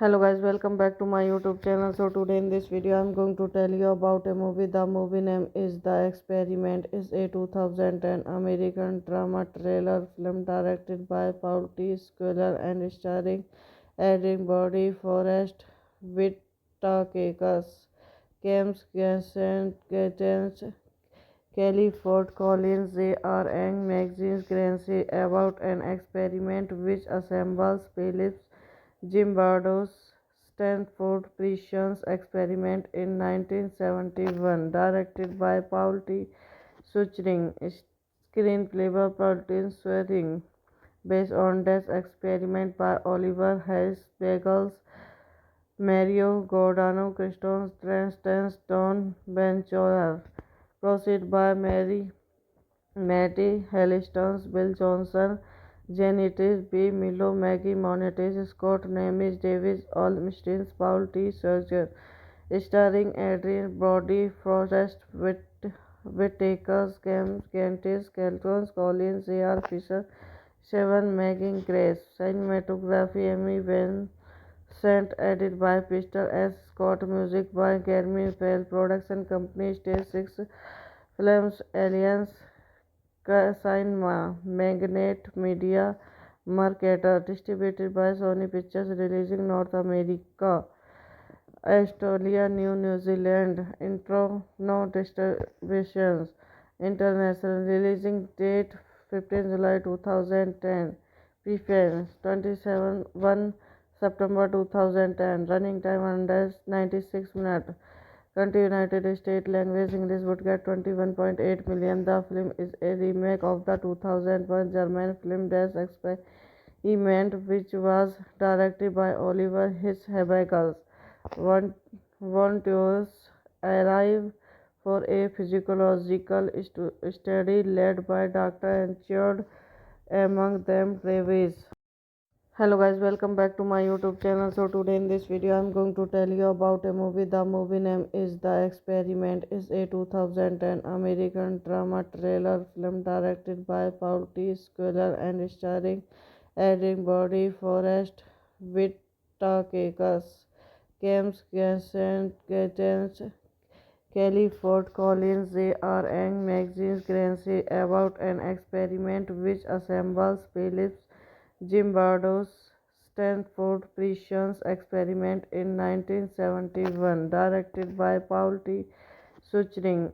Hello guys, welcome back to my YouTube channel. So today in this video I'm going to tell you about a movie. The movie name is The Experiment. It's a 2010 American drama thriller film directed by Paul T. Squiller and starring Adrien Brody, Forrest Whitaker, James Gates, Kelly Ford Collins. They are young magazines Grancy about an experiment which assembles Phillips Zimbardo's Stanford Precision Experiment in 1971, directed by Paul T. Suchring, screenplay by Paul Swearing, based on this experiment by Oliver Hayes Bagels, Mario Giordano, Kristen Stans, Don Benchoir, proceed by Matty Hellistons, Bill Johnson, Janitis B. Milo, Maggie Monetis, Scott Nemes, Davis Olmstein, Paul T. Serger, starring Adrian Brody, Forrest Whitaker, Cantis, Kelton Collins, A.R. Fisher, Seven Megan Grace, cinematography Emmy Vincent, edit by Pistol S. Scott, music by Jeremy Bell, production company Stage 6 Films, Alliance Cinema, Magnet Media, Mercator, distributed by Sony Pictures, releasing North America, Australia, New Zealand, Intro, no distributions, International, releasing date 15 July 2010, preference 27 1 September 2010, running time 196 minutes. Country United States, language English, would get 21.8 million. The film is a remake of the 2001 German film Das Experiment, which was directed by Oliver Hirschberg. Volunteers arrive for a physiological study led by Dr. Anchard, among them Travis. Hello guys, welcome back to my YouTube channel. So today in this video I'm going to tell you about a movie. The movie name is The Experiment. It's a 2010 American drama thriller film directed by Paul T. Squiller and starring Adrien Brody, Forrest Whitaker, James Gates, Kelly Ford Collins. They are young magazines Grancy about an experiment which assembles Phillips Zimbardo's Stanford Precision Experiment in 1971, directed by Paul T. Suchring,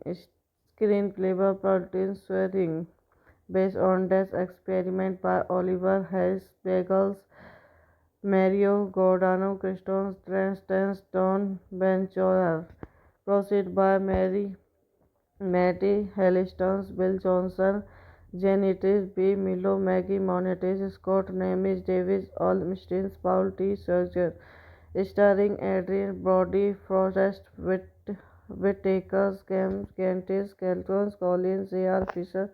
screenplay by Paul Swearing, based on this experiment by Oliver Hayes Bagels, Mario Giordano, Kristen Stans, Don Benchoir, proceed by Matty Hellistons, Bill Johnson, Janitis B. Milo, Maggie Monetis, Scott Nemes, Davis Olmstein, Paul T. Serger, starring Adrian Brody, Forrest Whittaker, Cantis, Caltrons, Collins, A.R. Fisher,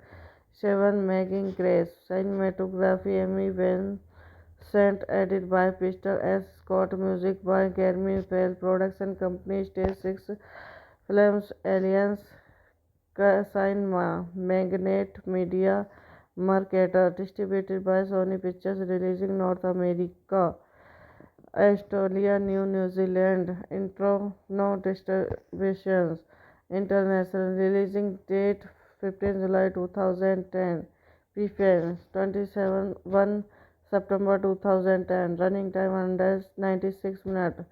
Seven, Megan Grace. Cinematography, Emmy Vincent, edit by Peter S. Scott, music by Jeremy Bell, production company Stage 6 Films, Alliance Cinema, Magnet Media, Mercator, distributed by Sony Pictures, releasing North America, Australia, New Zealand. Intro, no distributions. International, releasing date 15 July 2010. Preference 27 1 September 2010. Running time 196 minutes.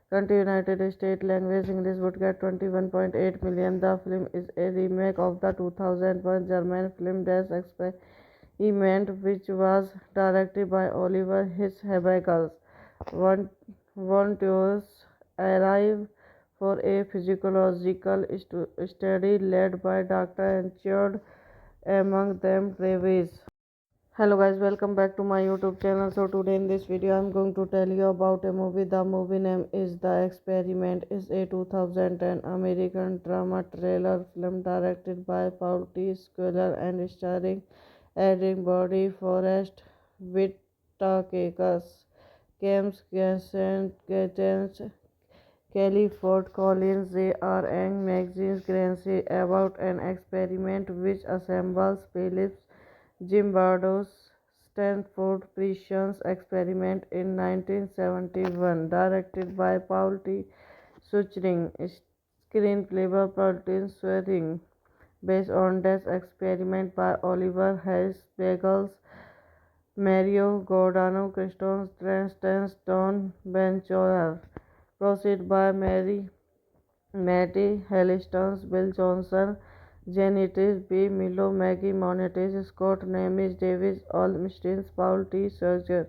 Country United States. Language English. Would get 21.8 million. The film is a remake of the 2001 German film Das Experiment, which was directed by Oliver Hirschberg. Volunteers arrive for a physiological study led by Dr. Richard, among them Travis. Hello guys, welcome back to my YouTube channel. So today in this video I'm going to tell you about a movie. The movie name is The Experiment. Is a 2010 American drama thriller film directed by Paul T. Squire and starring Adrien Brody, Forrest Whitaker, James Gates, Kelly Ford Collins. They are Ang Magazine Grancy about an experiment which assembles Phillips Zimbardo's Stanford Precision Experiment in 1971, directed by Paul T. Suchring, screenplay by Paul Swearing, based on this experiment by Oliver Hayes Bagels, Mario Giordano, Christoph Trans, Don Benchorer, proceed by Matty Hellistons, Bill Johnson, Janitis B. Milo, Maggie Monetis, Scott Namis, Davis Olmstein, Paul T. Serger,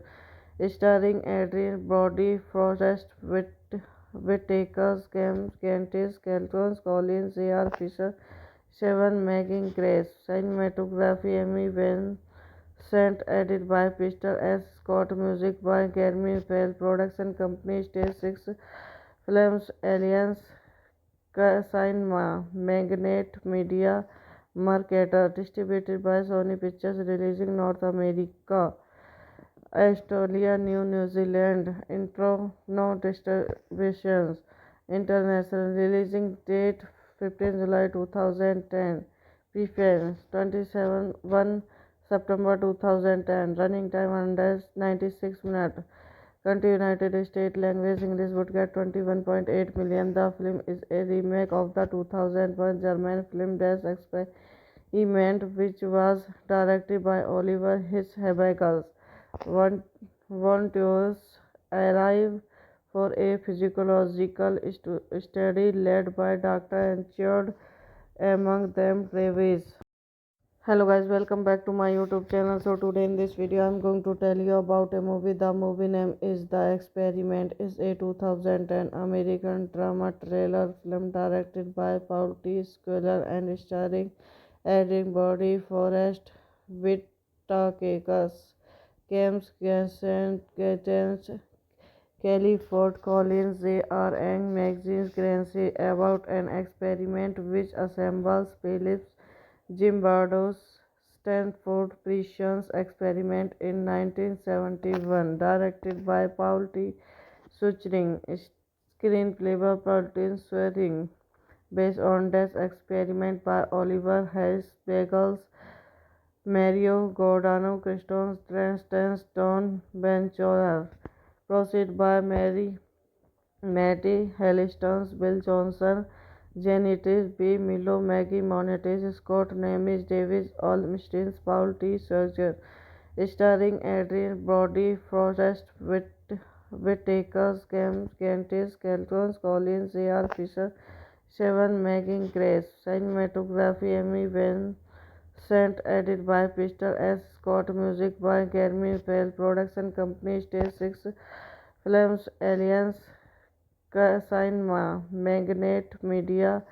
starring Adrien Brody, Forrest Whitaker, Cantis, Caltrons, Collins, A.R. Fisher, Seven, Megan Grace. Cinematography, Emmy Vincent, edit by Peter S. Scott, music by Jeremy Bell, production company Stage 6 Films, Alliance Cinema, Magnet Media, Mercator, distributed by Sony Pictures, releasing North America, Australia, New Zealand. Intro, no distributions. International, releasing date 15 July 2010. Preference 27 1 September 2010. Running time 196 minutes. Country United States. Language English. Would get 21.8 million. The film is a remake of the 2001 German film Das Experiment, which was directed by Oliver Hirschberg. Volunteers arrive for a physiological study led by Dr. Richard, among them Travis. Hello guys, welcome back to my YouTube channel. So today in this video I'm going to tell you about a movie. The movie name is The Experiment. Is a 2010 American drama thriller film directed by Paul T. Squire and starring Adrien Brody, Forrest Whitaker, James Gates, Kelly Ford Collins. They are Ang Magazine Grancy about an experiment which assembles Phillips Zimbardo's Stanford Precision Experiment in 1971, directed by Paul T. Suchring, screenplay by Paul Swearing, based on this experiment by Oliver Hayes Bagels, Mario Giordano, Christoph Trans, Don Benchorer, proceed by Matty Hellistons, Bill Johnson, Janitis B. Milo, Maggie Monetis, Scott Namis, Davis Olmstein, Paul T. Serger, starring Adrien Brody, Forrest Whitaker, Cantis, Caltrons, Collins, A.R. Fisher, Seven, Megan Grace. Cinematography, Emmy Vincent, edit by Peter S. Scott, music by Jeremy Bell, production company Stage 6 Films, Alliance Cinema, Magnet Media,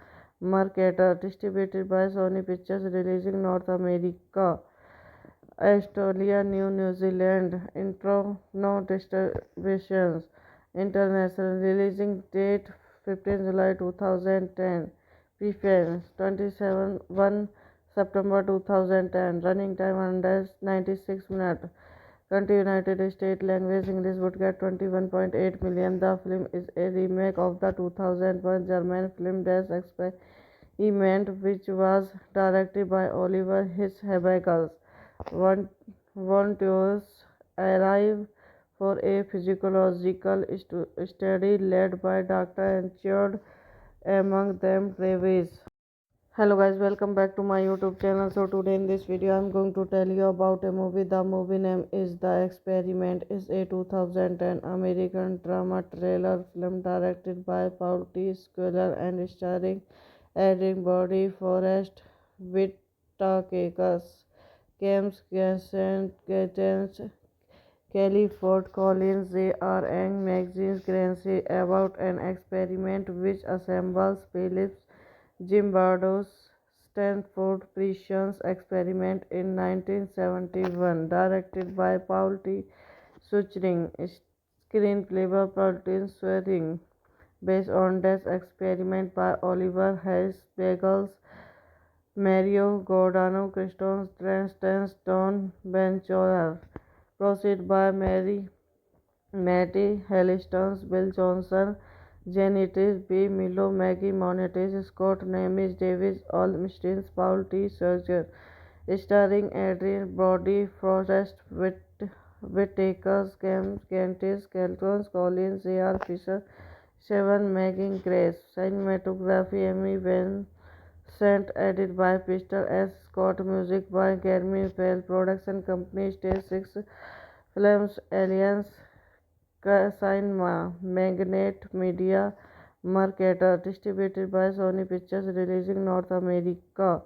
Mercator, distributed by Sony Pictures, releasing North America, Australia, New Zealand. Intro, no distributions. International, releasing date 15 July 2010. Preference 27 1 September 2010. Running time 196 minutes. Country United States. Language English. Would get 21.8 million. The film is a remake of the 2001 German film Das Experiment, which was directed by Oliver Hirschberg. One volunteers arrive for a physiological study led by Dr. Enchard, among them Travis. Hello guys, welcome back to my YouTube channel. So today in this video I'm going to tell you about a movie. The movie name is The Experiment. Is a 2010 American drama thriller film directed by Paul T. Squire and starring Adrien Brody, Forrest Whitaker, James Gates, Kelly Ford Collins. They are Ang Magazine Grancy about an experiment which assembles Phillips Zimbardo's Stanford Precision Experiment in 1971, directed by Paul T. Suchring, screenplay by Paul Swearing, based on this experiment by Oliver Hayes Bagels, Mario Giordano, Christoph Transtance, Don Benchorer, proceed by Matty Hellistons, Bill Johnson, Janitis B. Milo, Maggie Monetis, Scott Nemes, Davis Olmstein, Paul T. Surgeon, starring Adrien Brody, Forrest Whitaker, Cantis, Caltrons, Collins, A.R. Fisher, Seven Megan Grace, cinematography Amy Vincent, edit by Pistol S. Scott, music by Jeremy Bell, production company Stage 6 Films, Alliance Cinema, Magnet Media, Marketer, distributed by Sony Pictures, releasing North America,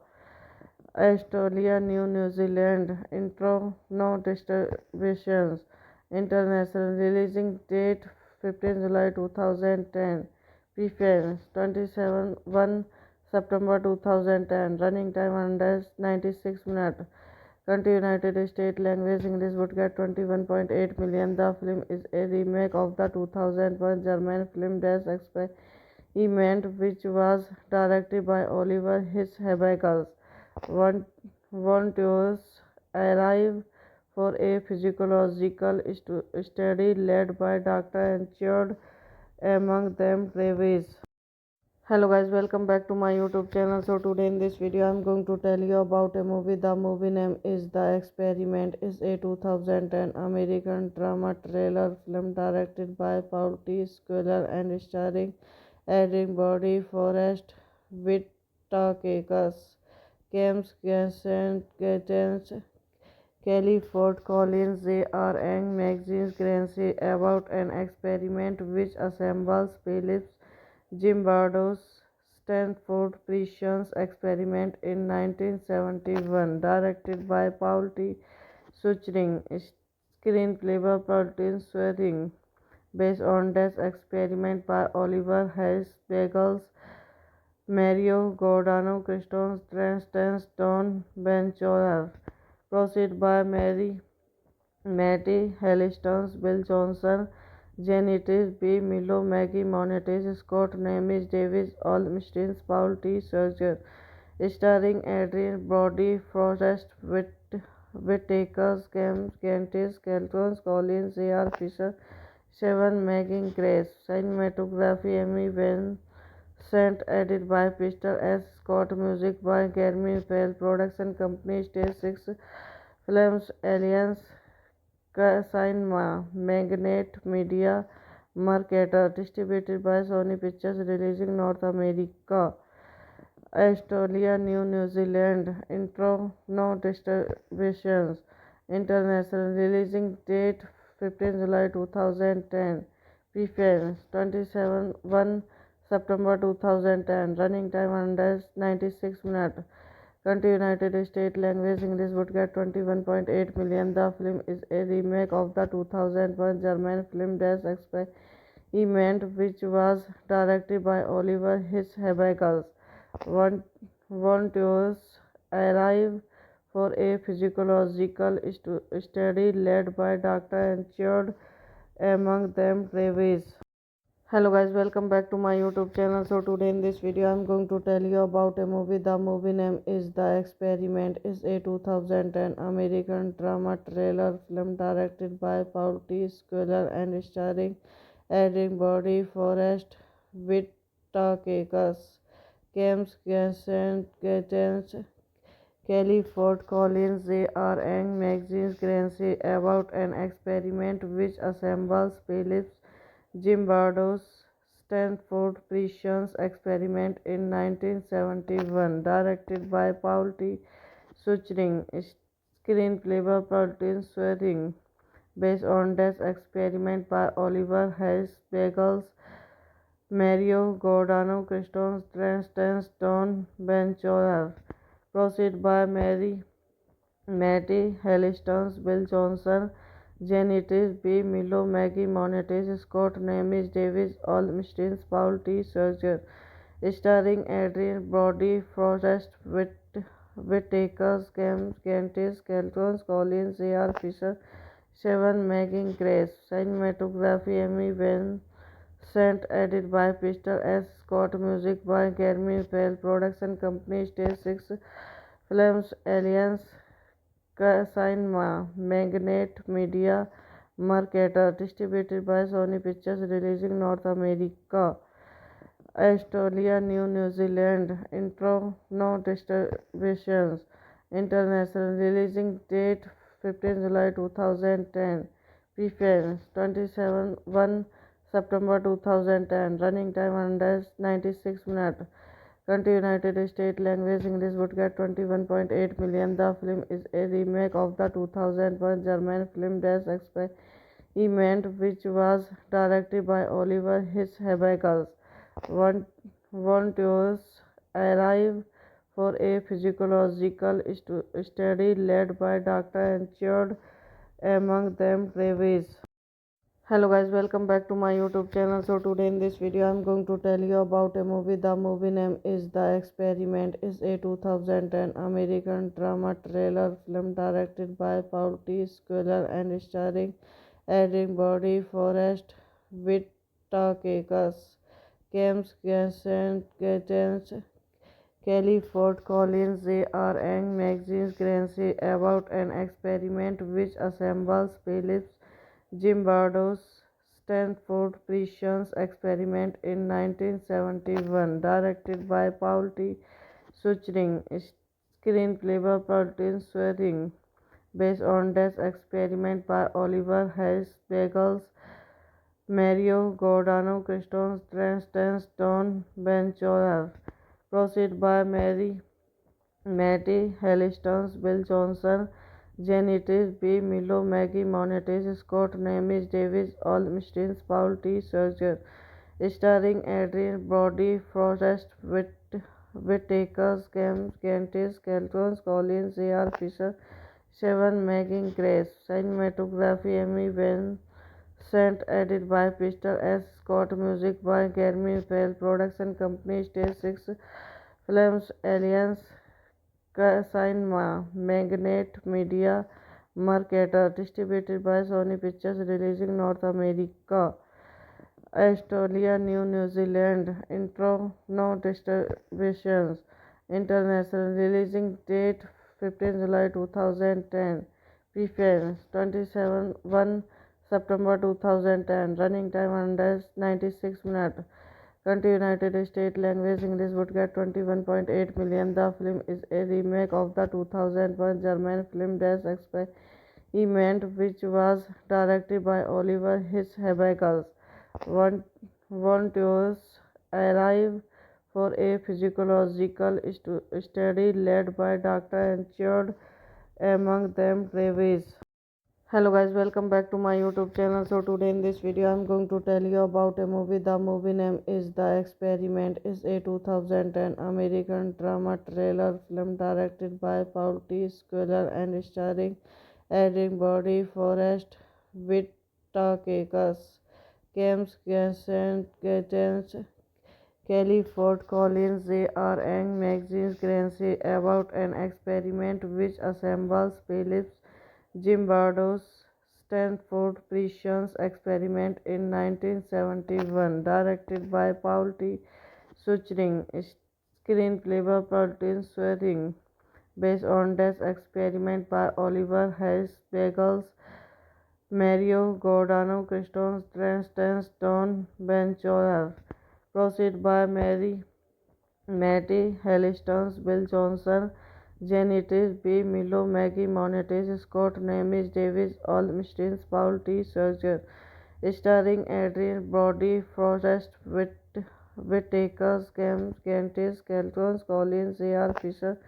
Australia, New Zealand, intro, no distributions, international, releasing date 15 July 2010, preference 27 1 September 2010, running time 196 minutes. Country United States. Language English. Would get 21.8 million. The film is a remake of the 2001 German film Das Experiment, which was directed by Oliver Hirschberg. One volunteers arrive for a physiological study led by Dr. Enchard, among them Travis. Hello guys, welcome back to my YouTube channel. So today in this video I'm going to tell you about a movie. The movie name is The Experiment. Is a 2010 American drama thriller film directed by Paul T. Squire and starring Adrien Brody, Forrest Whitaker, James Gates, Kelly Ford Collins. They are Ang Magazine Grancy about an experiment which assembles Phillips Zimbardo's Stanford Precision Experiment in 1971, directed by Paul T. Suchring, screenplay by Paul Swearing, based on this experiment by Oliver Hayes Bagels, Mario Giordano, Christoph Transtance, Don Benchorer, proceed by Matty Hellistons, Bill Johnson, Janitis B. Milo, Maggie Monetis, Scott Nemes, Davis Olmstein, Paul T. Surgeon, starring Adrien Brody, Forrest Whitaker, Cantis, Caltrons, Collins, A.R. Fisher, Seven Megan Grace, cinematography Amy Vincent, edit by Pistol S. Scott, music by Jeremy Bell, production company Stage 6 Films, Alliance Cinema, Magnet Media, Marketer, distributed by Sony Pictures, releasing North America, Australia, New Zealand, intro, no distributions, international, releasing date 15 July 2010, preference 27 1 September 2010, running time 196 minutes. Country United States. Language English. Would get 21.8 million. The film is a remake of the 2001 German film Das Experiment, which was directed by Oliver Hirschberg. One volunteers arrive for a physiological study led by Dr. Enchard, among them Travis. Hello guys, welcome back to my YouTube channel. So today in this video I'm going to tell you about a movie. The movie name is The Experiment. It's a 2010 American drama thriller film directed by Paul T. Squiller and starring Adrien Brody, Forrest Whitaker, James Gaten, Kelly Ford Collins. They are Young Magazines Grancy about an experiment which assembles Phillips Zimbardo's Stanford Prescience Experiment in 1971, directed by Paul T. Suchring, screenplay by Paul Swearing, based on this experiment by Oliver Hayes Bagels, Mario Giordano, Christoph Transtance, Don Benchorer, proceed by Matty Hellistons, Bill Johnson, Janitis B. Milo, Maggie Monetis, Scott Nemes, Davis Olmstein, Paul T. Serger, starring Adrian Brody, Forrest Whitaker, Cam Gantis, Kelton Collins, A.R. Fisher, Seven Megan Grace, cinematography Emmy Vincent, edit by Peter S. Scott, music by Jeremy Bell, production company Stage 6 Films, Alliance Cinema, Magnet Media, Mercator, distributed by Sony Pictures, releasing North America, Australia, New Zealand, intro, no distributions, international, releasing date 15 July 2010, preference 27 1 September 2010, running time under 96 minutes. Country United States, language English, would get 21.8 million. The film is a remake of the 2001 German film Das Experiment, which was directed by Oliver Hirschberg. Volunteers arrive for a physiological study led by Dr. Enchard, among them Travis. Hello guys, welcome back to my YouTube channel. So today in this video I'm going to tell you about a movie. The movie name is The Experiment. It's a 2010 American drama thriller film directed by Paul T. Squiller and starring Adrien Brody, Forrest Whitaker, James Gaten, Kelly Ford Collins. They are Young Magazines Grancy about an experiment which assembles Phillips Zimbardo's Stanford Prescience Experiment in 1971, directed by Paul T. Suchring, screenplay by Paul Swearing, based on this experiment by Oliver Hayes Bagels, Mario Giordano, Christoph Transtance, Don Benchorer, proceed by Matty Hellistons, Bill Johnson, Janitis B. Milo, Maggie Monetis, Scott Nemes, Davis Olmstein, Paul T. Serger, starring Adrian Brody, Forrest Whitaker, Cam Gantis, Kelton Collins, A.R. Fisher, Seven Megan Grace, cinematography Emmy Vincent, edit by Peter S. Scott, music by Jeremy Bell, production company Stage 6 Films, Alliance Cinema, Magnet Media, Mercator, distributed by Sony Pictures, releasing North America, Australia, New Zealand, intro, no distributions, international, releasing date 15 July 2010, preference 27 1 September 2010, running time under 96 minutes. Country United States, language English, would get 21.8 million. The film is a remake of the 2001 German film Das Experiment, which was directed by Oliver Hirschberg. Volunteers arrive for a physiological study led by Dr. Enchard, among them Travis. Hello guys, welcome back to my YouTube channel. So today in this video I'm going to tell you about a movie. The movie name is The Experiment. It's a 2010 American drama thriller film directed by Paul T. Squiller and starring Adrien Brody, Forrest Whitaker, James Gaten, Kelly Ford Collins. They are Young Magazines Grancy about an experiment which assembles Phillips Zimbardo's Stanford Precision Experiment in 1971, directed by Paul T. Suchring, screenplay by Paul T. Suchring, based on this experiment by Oliver Hayes Bagels, Mario Giordano, Christoph Transtance, Don Benchorer, proceed by Matty Hellistons, Bill Johnson, Janitis B. Milo, Maggie Monetis, Scott Nemes, Davis Olmstein, Paul T. Serger, starring Adrian Brody, Forrest Whitaker, Cam Gantis, Caltrons, Collins, A.R. Fisher,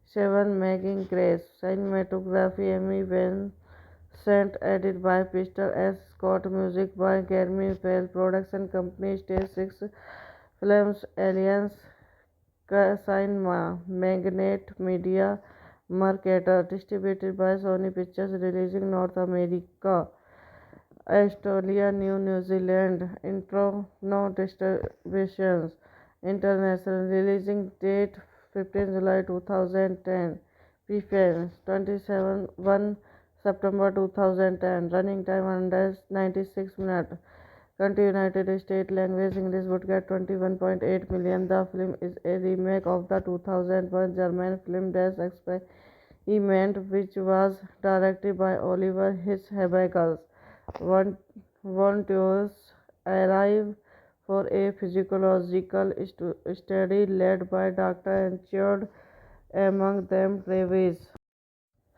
Seven Megan Grace, cinematography Amy Vincent, edit by Peter S. Scott, music by Jeremy Bell, production company Stage 6 Films, Alliance Cinema, Magnet Media, Mercator, distributed by Sony Pictures, releasing North America, Australia, New Zealand, intro, no distributions, international, releasing date 15 July 2010, preference 27 September 2010, running time under 96 minutes. Country United States, language English, would get 21.8 million. The film is a remake of the 2001 German film Das Experiment, which was directed by Oliver Hirschberg. Volunteers arrive for a physiological study led by Dr. Enchard, among them Travis.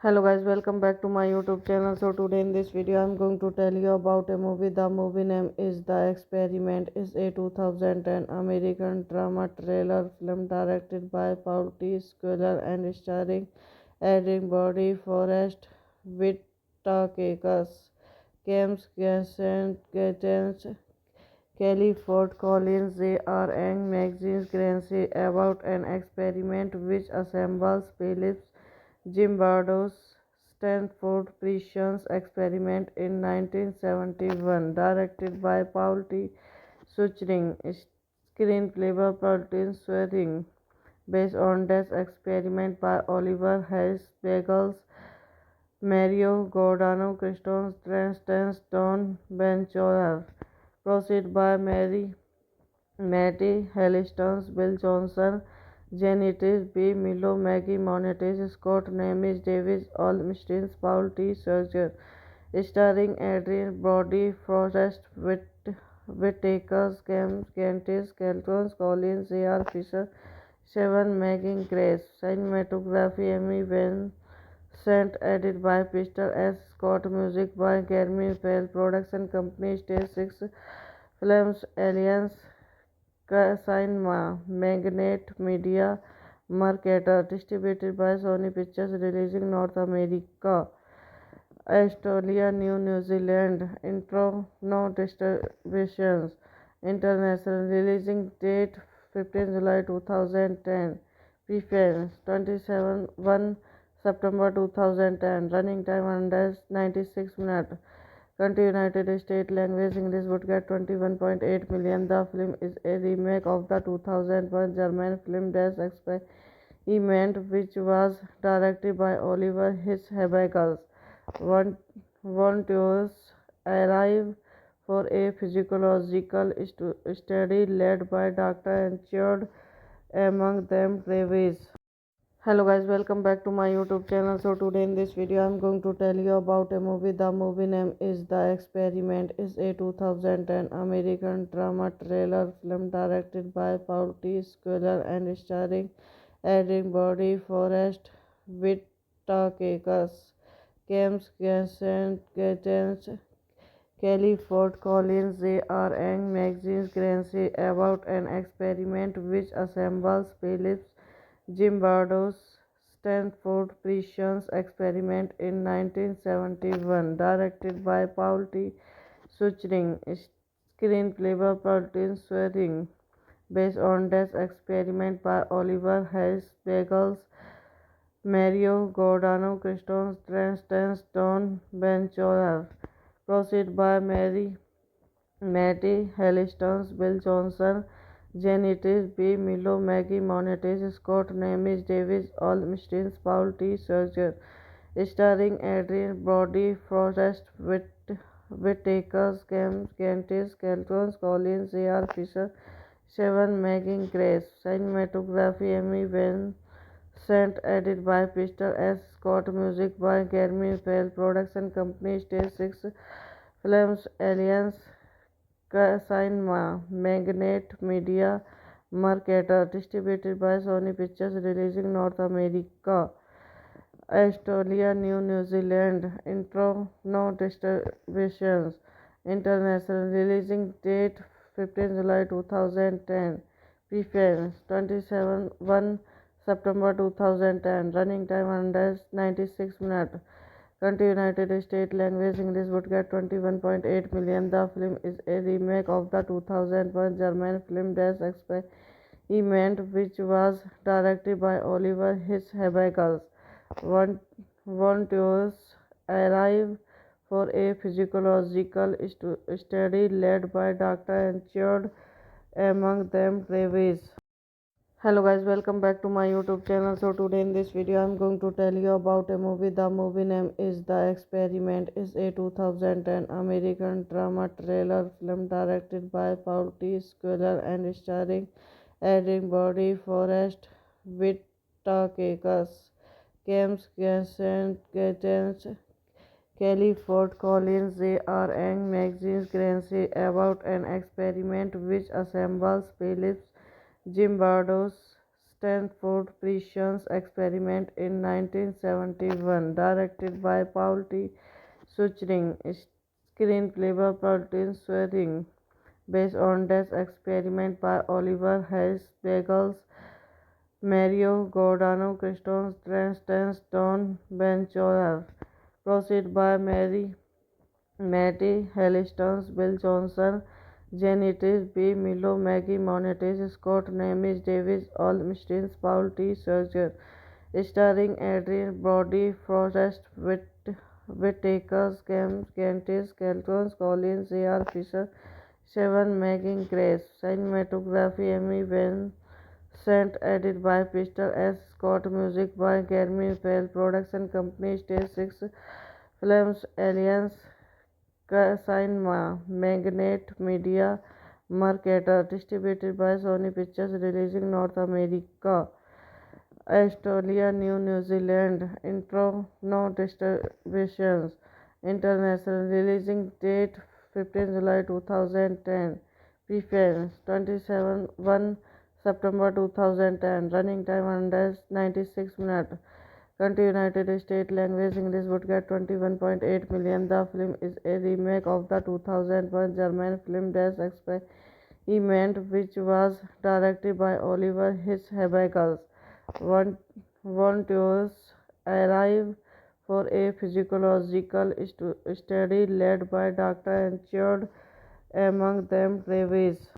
Hello guys, welcome back to my YouTube channel. So today in this video I'm going to tell you about a movie. The movie name is The Experiment. Is a 2010 American drama thriller film directed by Paul T. Squiller and starring Adrian Brody, Forrest Whitaker, James Gates, Kelly Ford Collins, J.R. Ang, Maxine Grancy, about an experiment which assembles Phillips Zimbardo's Stanford Precision Experiment in 1971, directed by Paul T. Suchring, screenplay by Paul T. Suchring, based on this experiment by Oliver Hayes Bagels, Mario Giordano, Christoph Transtance, Don Benchorer, proceed by Matty Hellistons, Bill Johnson, Janitis B. Milo, Maggie Monetis, Scott Nemes, Davis Olmstein, Paul T. Serger, starring Adrian Brody, Forrest Whitaker, Cam Gantis, Caltrons, Collins, A.R. Fisher, Seven Megan Grace, cinematography Amy Vincent, edit by Peter S. Scott, music by Jeremy Bell, production company Stage 6 Films, Alliance Cinema, Magnet Media, Mercator, distributed by Sony Pictures, releasing North America, Australia, New Zealand, intro, no distributions, international, releasing date 15 July 2010, preference 27 September 2010, running time under 96 minutes. Country United States, language English, would get 21.8 million. The film is a remake of the 2001 German film Das Experiment, which was directed by Oliver Hirschberg. Volunteers arrive for a physiological study led by Dr. Enchard, among them Travis. Hello guys, welcome back to my YouTube channel. So today in this video I'm going to tell you about a movie. The movie name is The Experiment. Is a 2010 American drama thriller film directed by Paul T. Squiller and starring Adrian Brody, Forrest Whitaker, James Gates, Kelly Ford Collins, J.R. Ang, Maxine Grancy, about an experiment which assembles Phillips Zimbardo's Stanford Precision Experiment in 1971, directed by Paul T. Suchring, screenplay by Paul T. Suchring, based on this experiment by Oliver Hayes Bagels, Mario Giordano, Christoph Transtance, Don Benchorer, proceed by Matty Hellistons, Bill Johnson, Janitis B. Milo, Maggie Monetis, Scott Nemes, Davis Olmstein, Paul T. Serger, starring Adrian Brody, Forrest Whittaker, Cantis, Caltrons, Collins, A.R. Fisher, Seven, Making Grace, Cinematography, Emmy Vincent, edit by Peter S. Scott, music by Jeremy Fell, production company Stage 6 Films, Alliance, Cinema, Magnet Media, Mercator, distributed by Sony Pictures, releasing North America, Australia, New Zealand, intro, no distributions, international, releasing date 15 July 2010, preference 27 1 September 2010, running time 196 minutes, country United States, language English, would get 21.8 million. The film is a remake of the 2001 German film Das Experiment, which was directed by Oliver Hirschberg. Volunteers arrive for a physiological study led by Dr. Anchard, among them Travis. Hello guys, welcome back to my YouTube channel. So today in this video I'm going to tell you about a movie. The movie name is The Experiment. Is a 2010 American drama thriller film directed by Paul T. Squiller and starring Adrien Brody, Forrest Whitaker, James Gates, Kelly Ford Collins. They are Ang Magazine's Grancy about an experiment which assembles Phillips Zimbardo's Stanford Precision Experiment in 1971, directed by Paul T. Suchering, screenplay by Paul Swearing, based on this experiment by Oliver Hayes Bagels, Mario Giordano, Christoph Transtance, Don Benchorer, proceed by Matty Hellistons, Bill Johnson, Janitis B. Milo, Maggie Monetis, Scott Nemes, Davis Olmstein, Paul T. Serger, starring Adrien Brody, Forrest Whitaker, Cantis, Caltrons, Collins, A.R. Fisher, Seven, Making Grace, cinematography, Emmy Vincent, edit by Peter S. Scott, music by Jeremy Fell, production company Stage 6 Films, Alliance, Cinema, Magnet Media, Mercator, distributed by Sony Pictures, releasing North America, Australia, New Zealand, intro, no distributions, international, releasing date 15 July 2010, preference 27 1 September 2010, running time 196 minutes, country United States, language English, would get 21.8 million. The film is a remake of the 2001 German film Das Experiment, which was directed by Oliver Hirschberg. Volunteers arrive for a physiological study led by Dr. Anchard, among them Travis.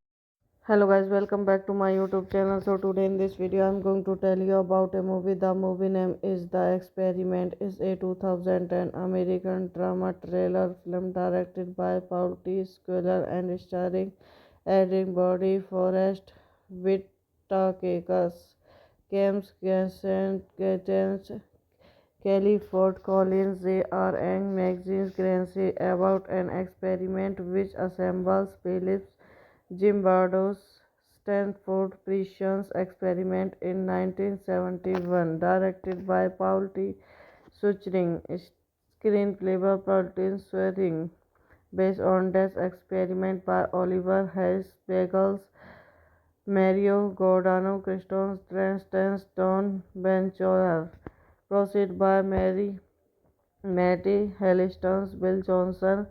Hello guys, welcome back to my YouTube channel. So today in this video I'm going to tell you about a movie. The movie name is The Experiment. Is a 2010 American drama thriller film directed by Paul T. Squiller and starring Adrien Brody, Forrest Whitaker, James Gates, Kelly Ford Collins. They are Ang Magazine's Grancy about an experiment which assembles Phillips Zimbardo's Stanford Precision Experiment in 1971, directed by Paul T. Suchering, screenplay by Paul Swearing, based on this experiment by Oliver Hayes Bagels, Mario Giordano, Christoph Transtance, Don Benchorer, proceed by Matty Hellistons, Bill Johnson,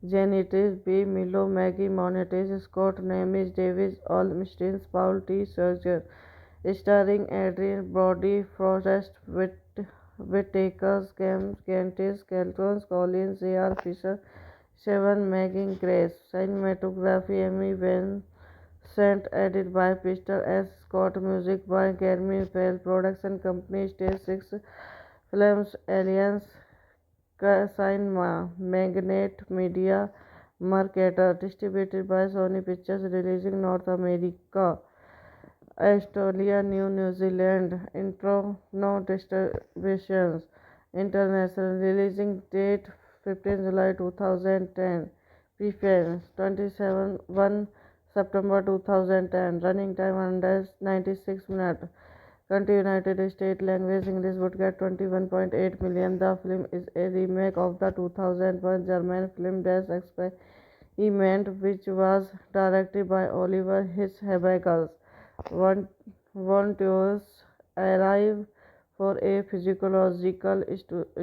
Janitis B. Milo, Maggie Monetis, Scott Nemes, Davis Olmstein, Paul T. Serger, starring Adrien Brody, Forrest Whitaker, Cantis, Caltrons, Collins, A.R. Fisher, Seven, Making Grace, cinematography, Emmy Vincent, edit by Peter S. Scott, music by Jeremy Fell, production company Stage 6 Films, Alliance, Cinema, Magnet Media, Mercator, distributed by Sony Pictures, releasing North America, Australia, New Zealand, intro, no distributions, international, releasing date 15 July 2010. Preface 27 1 September 2010. Running time 196 minutes. Country United States. Language English. Would get 21.8 million. The film is a remake of the 2001 German film Das Experiment, which was directed by Oliver Hirschberg. One volunteers arrive for a physiological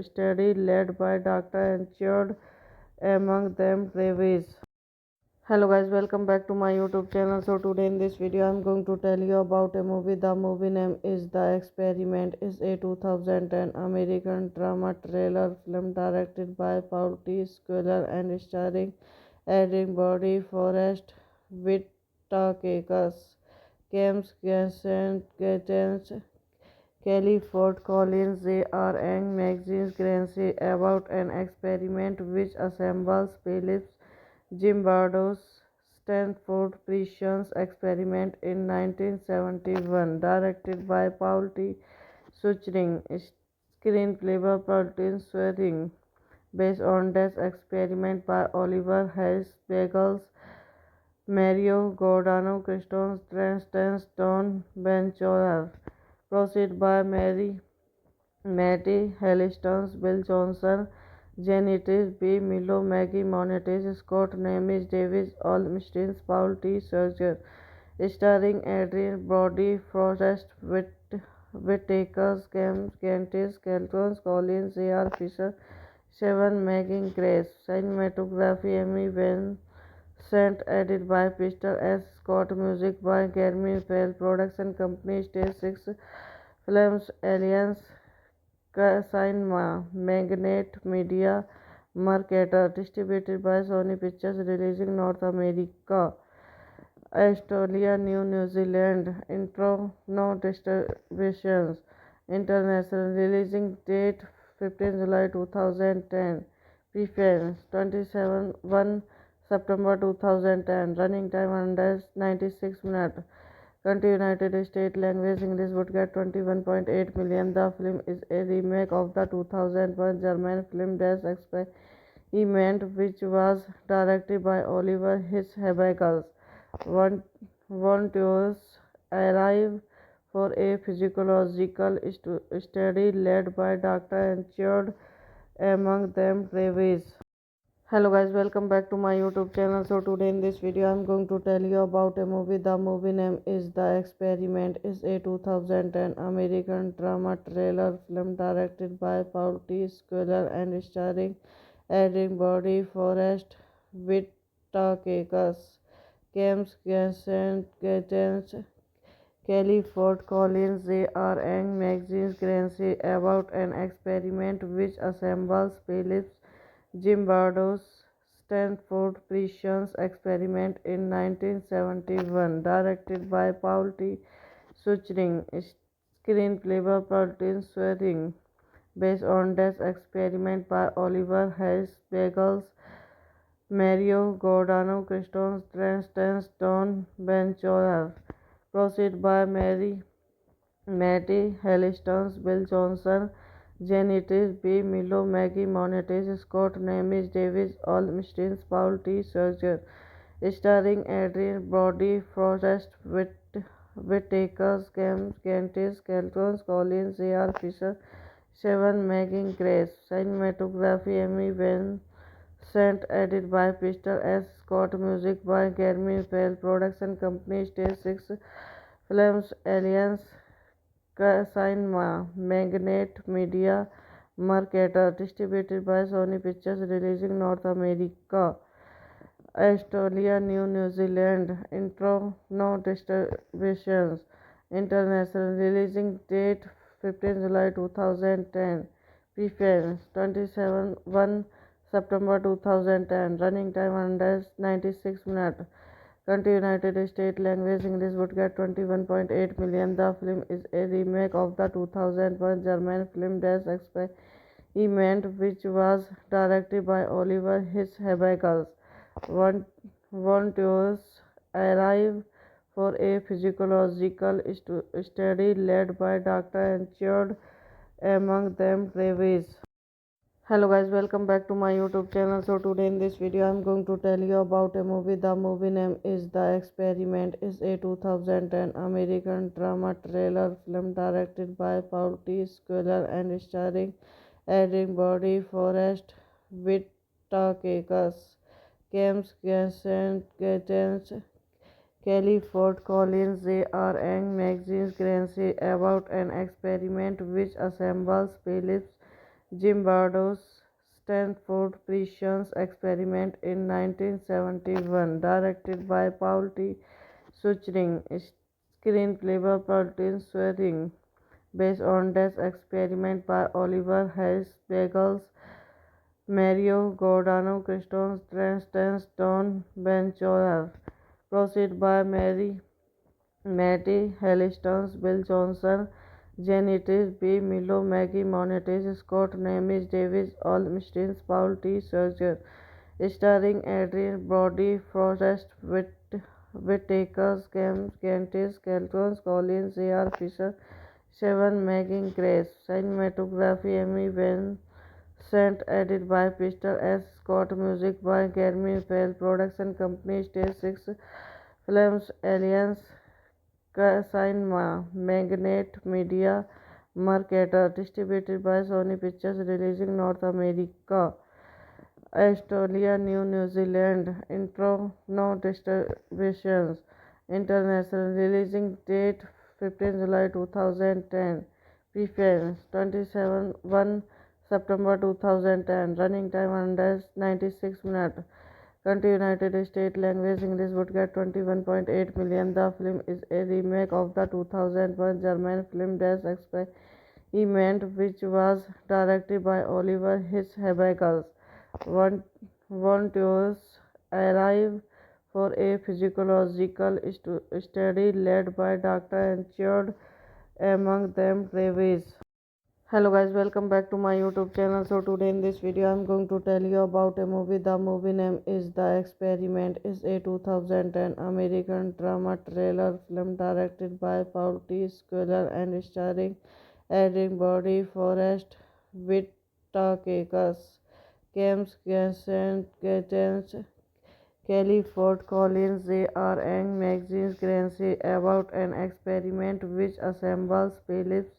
study led by Dr. Enchard, among them Travis. Hello guys, welcome back to my YouTube channel. So today in this video I'm going to tell you about a movie. The movie name is The Experiment. Is a 2010 American drama thriller film directed by Paul T. Squire and starring Adrien Brody, Forrest Whitaker, James Gates, Kelly Ford Collins. They are Ang Magazine Grancy about an experiment which assembles Phillips Zimbardo's Stanford Precision Experiment in 1971, directed by Paul T. Suchring, screenplay by Paul Swearing, based on this experiment by Oliver Hayes Bagels, Mario Giordano, Christoph Transtance, Don Benchorer, proceed by Matty Hellistons, Bill Johnson, Janitis B. Milo, Maggie Monetis, Scott Nemes, Davis Olmstein, Paul T. Serger, starring Adrien Brody, Forrest Whitaker, Cam Gantis, Kelton Collins, A.R. Fisher, Seven Megan Grace, cinematography Amy Vincent, edit by Peter S. Scott, music by Jeremy Bell, production company Stage 6 Films, Alliance Cinema, Magnet Media, Mercator, distributed by Sony Pictures, releasing North America, Australia, New Zealand. Intro, no distributions. International, releasing date 15 July 2010. Preface 27 1 September 2010. Running time 196 minutes. Country United States. Language English. Would get 21.8 million. The film is a remake of the 2001 German film Das Experiment, which was directed by Oliver Hirschberg. Volunteers arrive for a physiological study led by Dr. Enchard, among them Travis. Hello guys, welcome back to my YouTube channel. So today in this video I'm going to tell you about a movie. The movie name is The Experiment. Is a 2010 American drama thriller film directed by Paul T. Squire and starring Adrien Brody, Forrest Whitaker, James Gates, Kelly Ford Collins. They are Ang Magazine Grancy about an experiment which assembles Phillips Zimbardo's Stanford Precision Experiment in 1971, directed by Paul T. Suchring, screenplay by Paul Swearing, based on this experiment by Oliver Hayes Bagels, Mario Giordano, Christoph Transtance, Don Benchorer, proceed by Matty Hellistons, Bill Johnson, Janitis B. Milo, Maggie Monetis, Scott Nemes, Davis Olmstein, Paul T. Serger, starring Adrien Brody, Forrest Whitaker, Cam Gantis, Kelton Collins, A.R. Fisher, Seven Megan Grace, cinematography Amy Vincent, edit by Peter S. Scott, music by Jeremy Bell, production company Stage 6 Films, Alliance Cinema, Magnet Media, Mercator, distributed by Sony Pictures, releasing North America, Australia, New Zealand. Intro, no distributions. International, releasing date 15 July 2010. Preface 27 1 September 2010. Running time 196 minutes. Country United States. Language English. Would get 21.8 million. The film is a remake of the 2001 German film Das Experiment, which was directed by Oliver Hirschberg. Volunteers arrive for a physiological study led by Dr. Enchard, among them Travis. Hello guys, welcome back to my YouTube channel. So today in this video I'm going to tell you about a movie. The movie name is The Experiment. It's a 2010 American drama thriller film directed by Paul T. Squiller and starring Adrien Brody, Forrest Whitaker, James Gaten, Kelly Ford Collins. They are Young Magazines Grancy about an experiment which assembles Phillips Zimbardo's Stanford Prescience Experiment in 1971, directed by Paul T. Suchring, screenplay by Paul Swearing, based on this experiment by Oliver Hayes Bagels, Mario Giordano, Christoph Trans, Don Benchoir, proceed by Matty Hellistons, Bill Johnson, Janitis B. Milo, Maggie Monetis, Scott Nemes, Davis Olmstein, Paul T. Serger, starring Adrian Brody, Forrest Whitaker, Gantis, Caltrons, Collins, A.R. Fisher, Seven Megan Grace, cinematography Emmy Vincent, edit by Peter S. Scott, music by Jeremy Bell, production company Stage 6 Films, Alliance Cinema, Magnet Media, Mercator, distributed by Sony Pictures, releasing North America, Australia, New Zealand, intro, no distributions, international, releasing date 15 July 2010, preference 27 1 September 2010, running time under 96 minutes. Country United States, language English, would get 21.8 million. The film is a remake of the 2001 German film Das Experiment, which was directed by Oliver Hirschberg. Volunteers arrive for a physiological study led by Dr. Enchard, among them Travis. Hello guys, welcome back to my YouTube channel. So today in this video I'm going to tell you about a movie. The movie name is The Experiment. It's a 2010 American drama thriller film directed by Paul T. Squiller and starring Adrien Brody, Forrest Whitaker, James Gaten, Kelly Ford Collins. They are Young Magazines Grancy about an experiment which assembles Phillips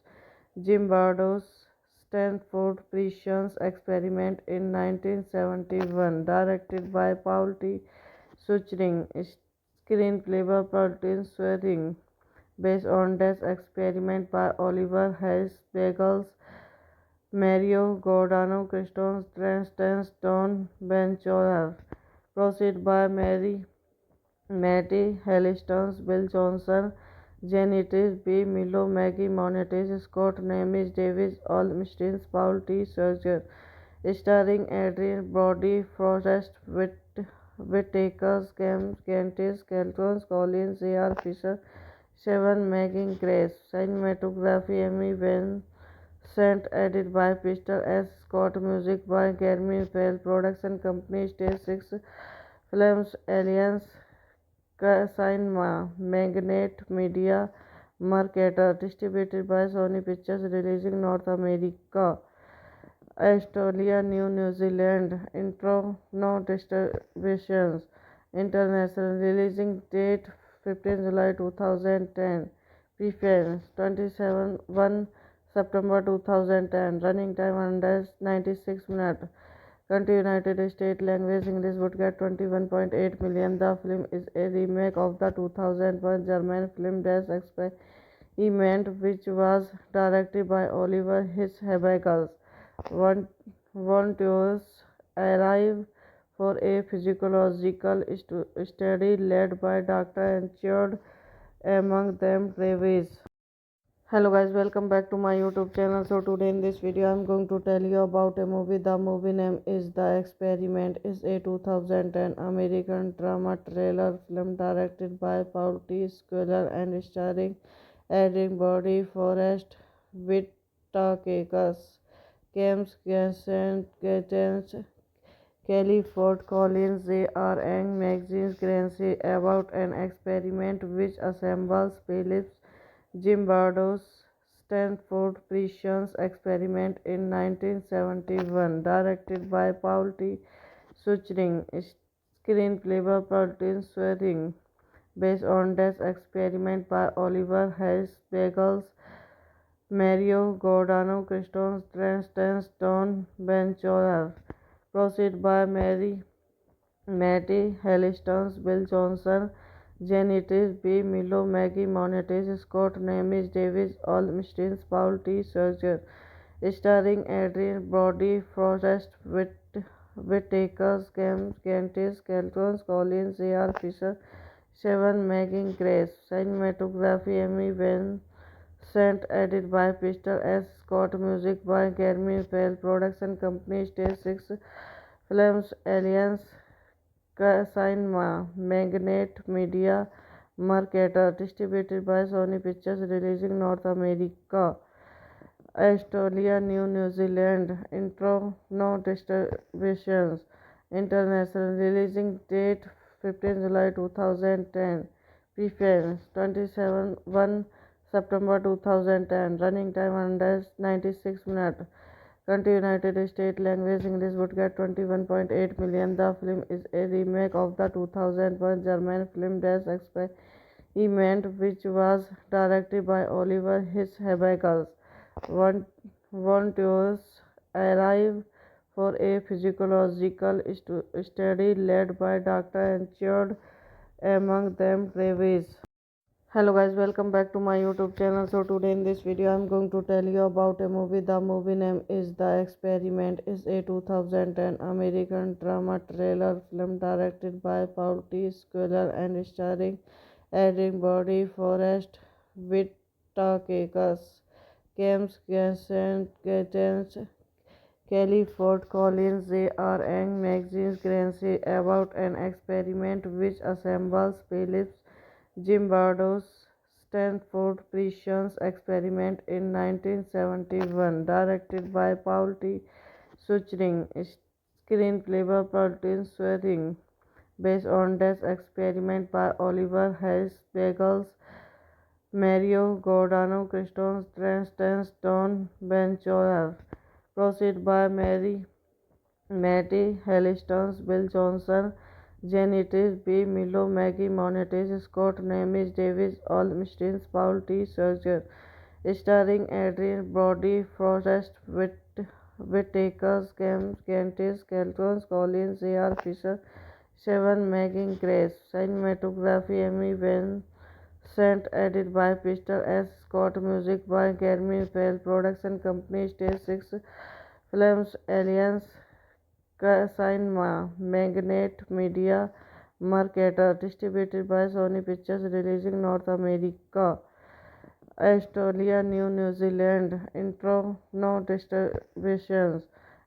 Zimbardo's Stanford Prescience Experiment in 1971, directed by Paul T. Suchring, screenplay by Paul Swearing, based on this experiment by Oliver Hayes Bagels, Mario Giordano, Christoph Trans, Don Benchoir, proceed by Matty Hellistons, Bill Johnson, Janitis B. Milo, Maggie Monetis, Scott Nemes, Davis Olmstein, Paul T. Serger, starring Adrian Brody, Forrest Whitaker, Gantis, Caltrons, Collins, A.R. Fisher, Seven Megan Grace, cinematography Emmy Vincent, edit by Peter S. Scott, music by Jeremy Bell, production company Stage 6 Films, Alliance Cinema, Magnet Media, Mercator, distributed by Sony Pictures, releasing North America, Australia, New Zealand, intro, no distributions, international, releasing date 15 July 2010, preference 27 1 September 2010, running time under 96 minutes. Country United States, language English, would get 21.8 million. The film is a remake of the 2001 German film Das Experiment, which was directed by Oliver Hirschberg. Volunteers arrive for a physiological study led by Dr. Enchard, among them Travis. Hello guys, welcome back to my YouTube channel. So today in this video I'm going to tell you about a movie. The movie name is The Experiment. It's a 2010 American drama thriller film directed by Paul T. Squiller and starring Adrien Brody, Forrest Whitaker, James Gaten, Kelly Ford Collins. They are Young Magazines Grancy about an experiment which assembles Phillips Zimbardo's Stanford Precision Experiment in 1971, directed by Paul T. Suchring, screenplay by Martin Swearing, based on this experiment by Oliver Hayes Bagels, Mario Giordano, Christoph Transtance, Don Benchorer, proceed by Matty Hellistons, Bill Johnson, Janitis B. Milo, Maggie Monetis, Scott Nemes, Davis Olmstein, Paul T. Serger, starring Adrian Brody, Forrest Whitaker, Cam Gantis, Caltrons, Collins, A.R. Fisher, Seven Megan Grace, cinematography Emmy Vincent, edit by Peter S. Scott, music by Jeremy Bell, production company Stage 6 Films, Alliance Cinema, Magnet Media, Mercator, distributed by Sony Pictures, releasing North America, Australia, New Zealand, intro, no distributions, international, releasing date 15 July 2010, preference 27 1 September 2010, running time under 96 minutes. Country United States, language English, would get 21.8 million. The film is a remake of the 2001 German film Das Experiment, which was directed by Oliver Hirschberg. Volunteers arrive for a physiological study led by Dr. Enchard, among them Travis. Hello guys, welcome back to my YouTube channel. So today in this video I'm going to tell you about a movie. The movie name is The Experiment. It's a 2010 American drama thriller film directed by Paul T. Squiller and starring Adrien Brody, Forrest Whitaker, James Gates, Kelly Ford Collins, J.R. Ang, Maxine Grancy, about an experiment which assembles Phillips Zimbardo's Stanford Precision Experiment in 1971, directed by Paul T. Suchring, screenplay by Martin Swearing, based on this experiment by Oliver Hayes Bagels, Mario Giordano, Christoph Transtance, Don Benchorer, proceed by Matty Hellistons, Bill Johnson, Janitis B. Milo, Maggie Monetis, Scott Nemes, Davis Olmstein, Paul T. Serger, starring Adrian Brody, Forrest Whitaker, Cam Gantis, Caltrons, Collins, A.R. Fisher, Seven Megan Grace, cinematography Emmy Vincent, edit by Peter S. Scott, music by Jeremy Bell, production company Stage 6 Films, Alliance Cinema, Magnet Media, Mercator, distributed by Sony Pictures, releasing North America, Australia, New Zealand, intro, no distributions,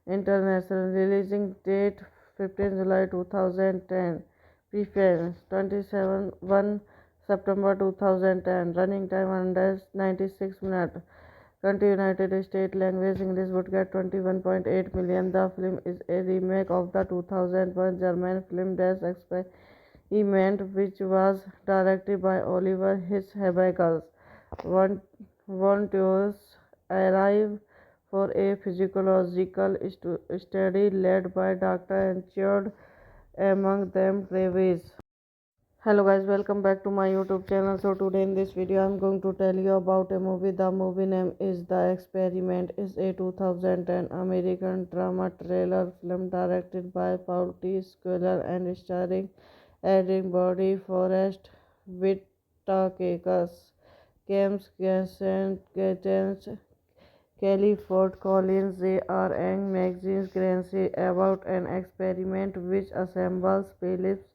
international, releasing date 15 July 2010, preference 27 1 September 2010, running time under 96 minutes. Country United States, language English, would get 21.8 million. The film is a remake of the 2001 German film Das Experiment, which was directed by Oliver Hirschberg. Volunteers arrive for a physiological study led by Dr. Enchard, among them Travis. Hello guys, welcome back to my YouTube channel. So today in this video I'm going to tell you about a movie. The movie name is The Experiment. It's a 2010 American drama thriller film directed by Paul T. Squiller and starring Adrien Brody, Forrest Whitaker, James Gates, Kelly Ford Collins, J.R. Ang, Maxine Grancy, about an experiment which assembles Phillips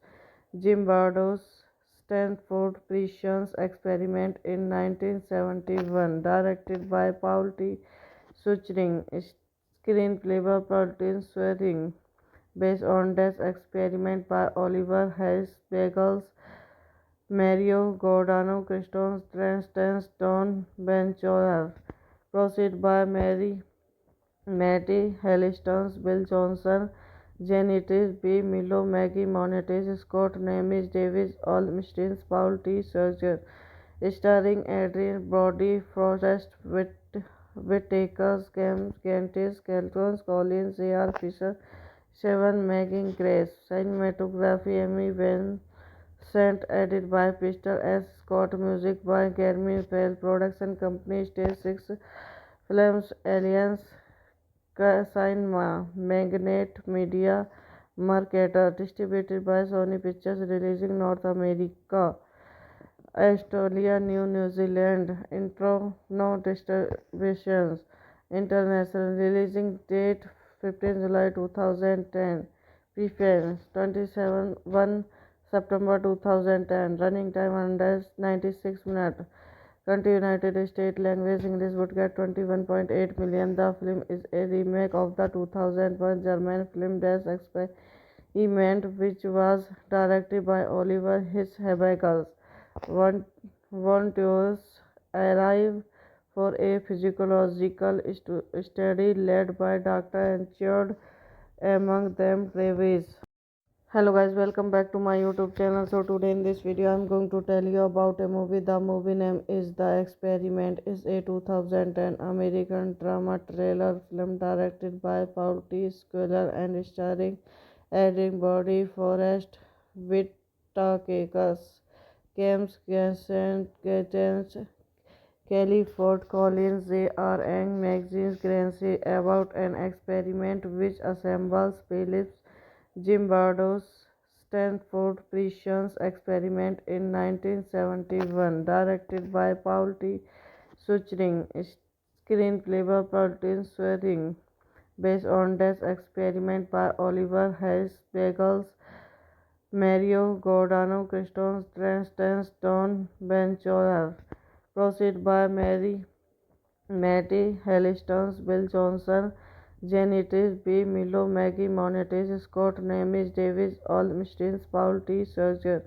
Zimbardo's Stanford Precision Experiment in 1971, directed by Paul T. Suchring, screenplay by Martin Swearing, based on this experiment by Oliver Hayes Bagels, Mario Giordano, Christoph Transtance, Don Benchorer, proceed by Matty Hellistons, Bill Johnson, Janitis B. Milo, Maggie Monetis, Scott Nemes, Davis Olmstein, Paul T. Serger, starring Adrian Brody, Forrest Whittaker's, Gantis, Caltrons, Collins, A.R. Fisher, Seven, Making Grace. Cinematography Emmy Vincent, edit by Pistol S. Scott, music by Jeremy Fell, production company Stage 6 Films, Alliance Cinema, Magnet Media, Mercator, distributed by Sony Pictures, releasing North America, Australia, New Zealand. Intro, no distributions. International, releasing date 15 July 2010. Preference 27 1 September 2010. Running time under 96 minutes. Country United States. Language English. Would get 21.8 million. The film is a remake of the 2001 German film Das Experiment, which was directed by Oliver Hirschberg. Volunteers arrive for a physiological study led by Dr. Enchard, among them Travis. Hello guys, welcome back to my YouTube channel. So today in this video I'm going to tell you about a movie. The movie name is The Experiment. It's a 2010 American drama thriller film directed by Paul T. Squire and starring Adrien Brody, Forrest Whitaker, James Gates, Kelly Ford Collins. They are Young Magazines Grancy about an experiment which assembles Phillips Zimbardo's Stanford Precision Experiment in 1971, directed by Paul T. Suchering, screenplay by Paul Swearing, based on this experiment by Oliver Hayes Bagels, Mario Giordano, Christoph Transtance, Don Benchorer, proceed by Matty Hellistons, Bill Johnson, Janitis B. Milo, Maggie Monetis, Scott Nemes, Davis Olmstein, Paul T. Serger,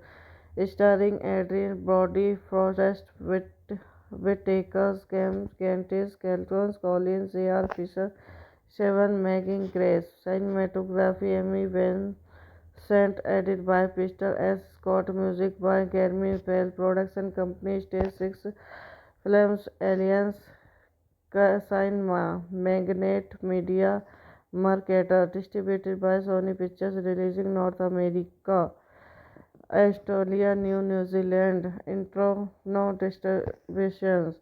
starring Adrien Brody, Forrest Whitaker, Gantis, Caltrons, Collins, A.R. Fisher, Seven, Making Grace. Cinematography Emmy Vincent, edit by Pistol S. Scott, music by Jeremy Fell, production company Stage 6 Films, Alliance Cinema, Magnet Media, Mercator, distributed by Sony Pictures, releasing North America, Australia, New Zealand. Intro, no distributions.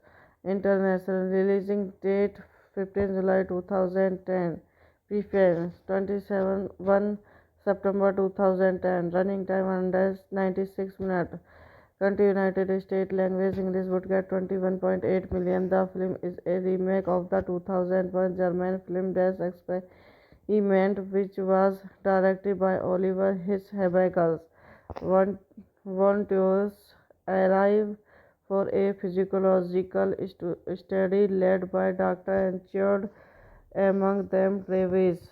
International, releasing date 15 July 2010. Preference 27 1 September 2010. Running time under 96 minutes. Country United States. Language English. Would get 21.8 million. The film is a remake of the 2001 German film Das Experiment, which was directed by Oliver Hirschberg. Volunteers arrive for a physiological study led by Dr. Enchard, among them Travis.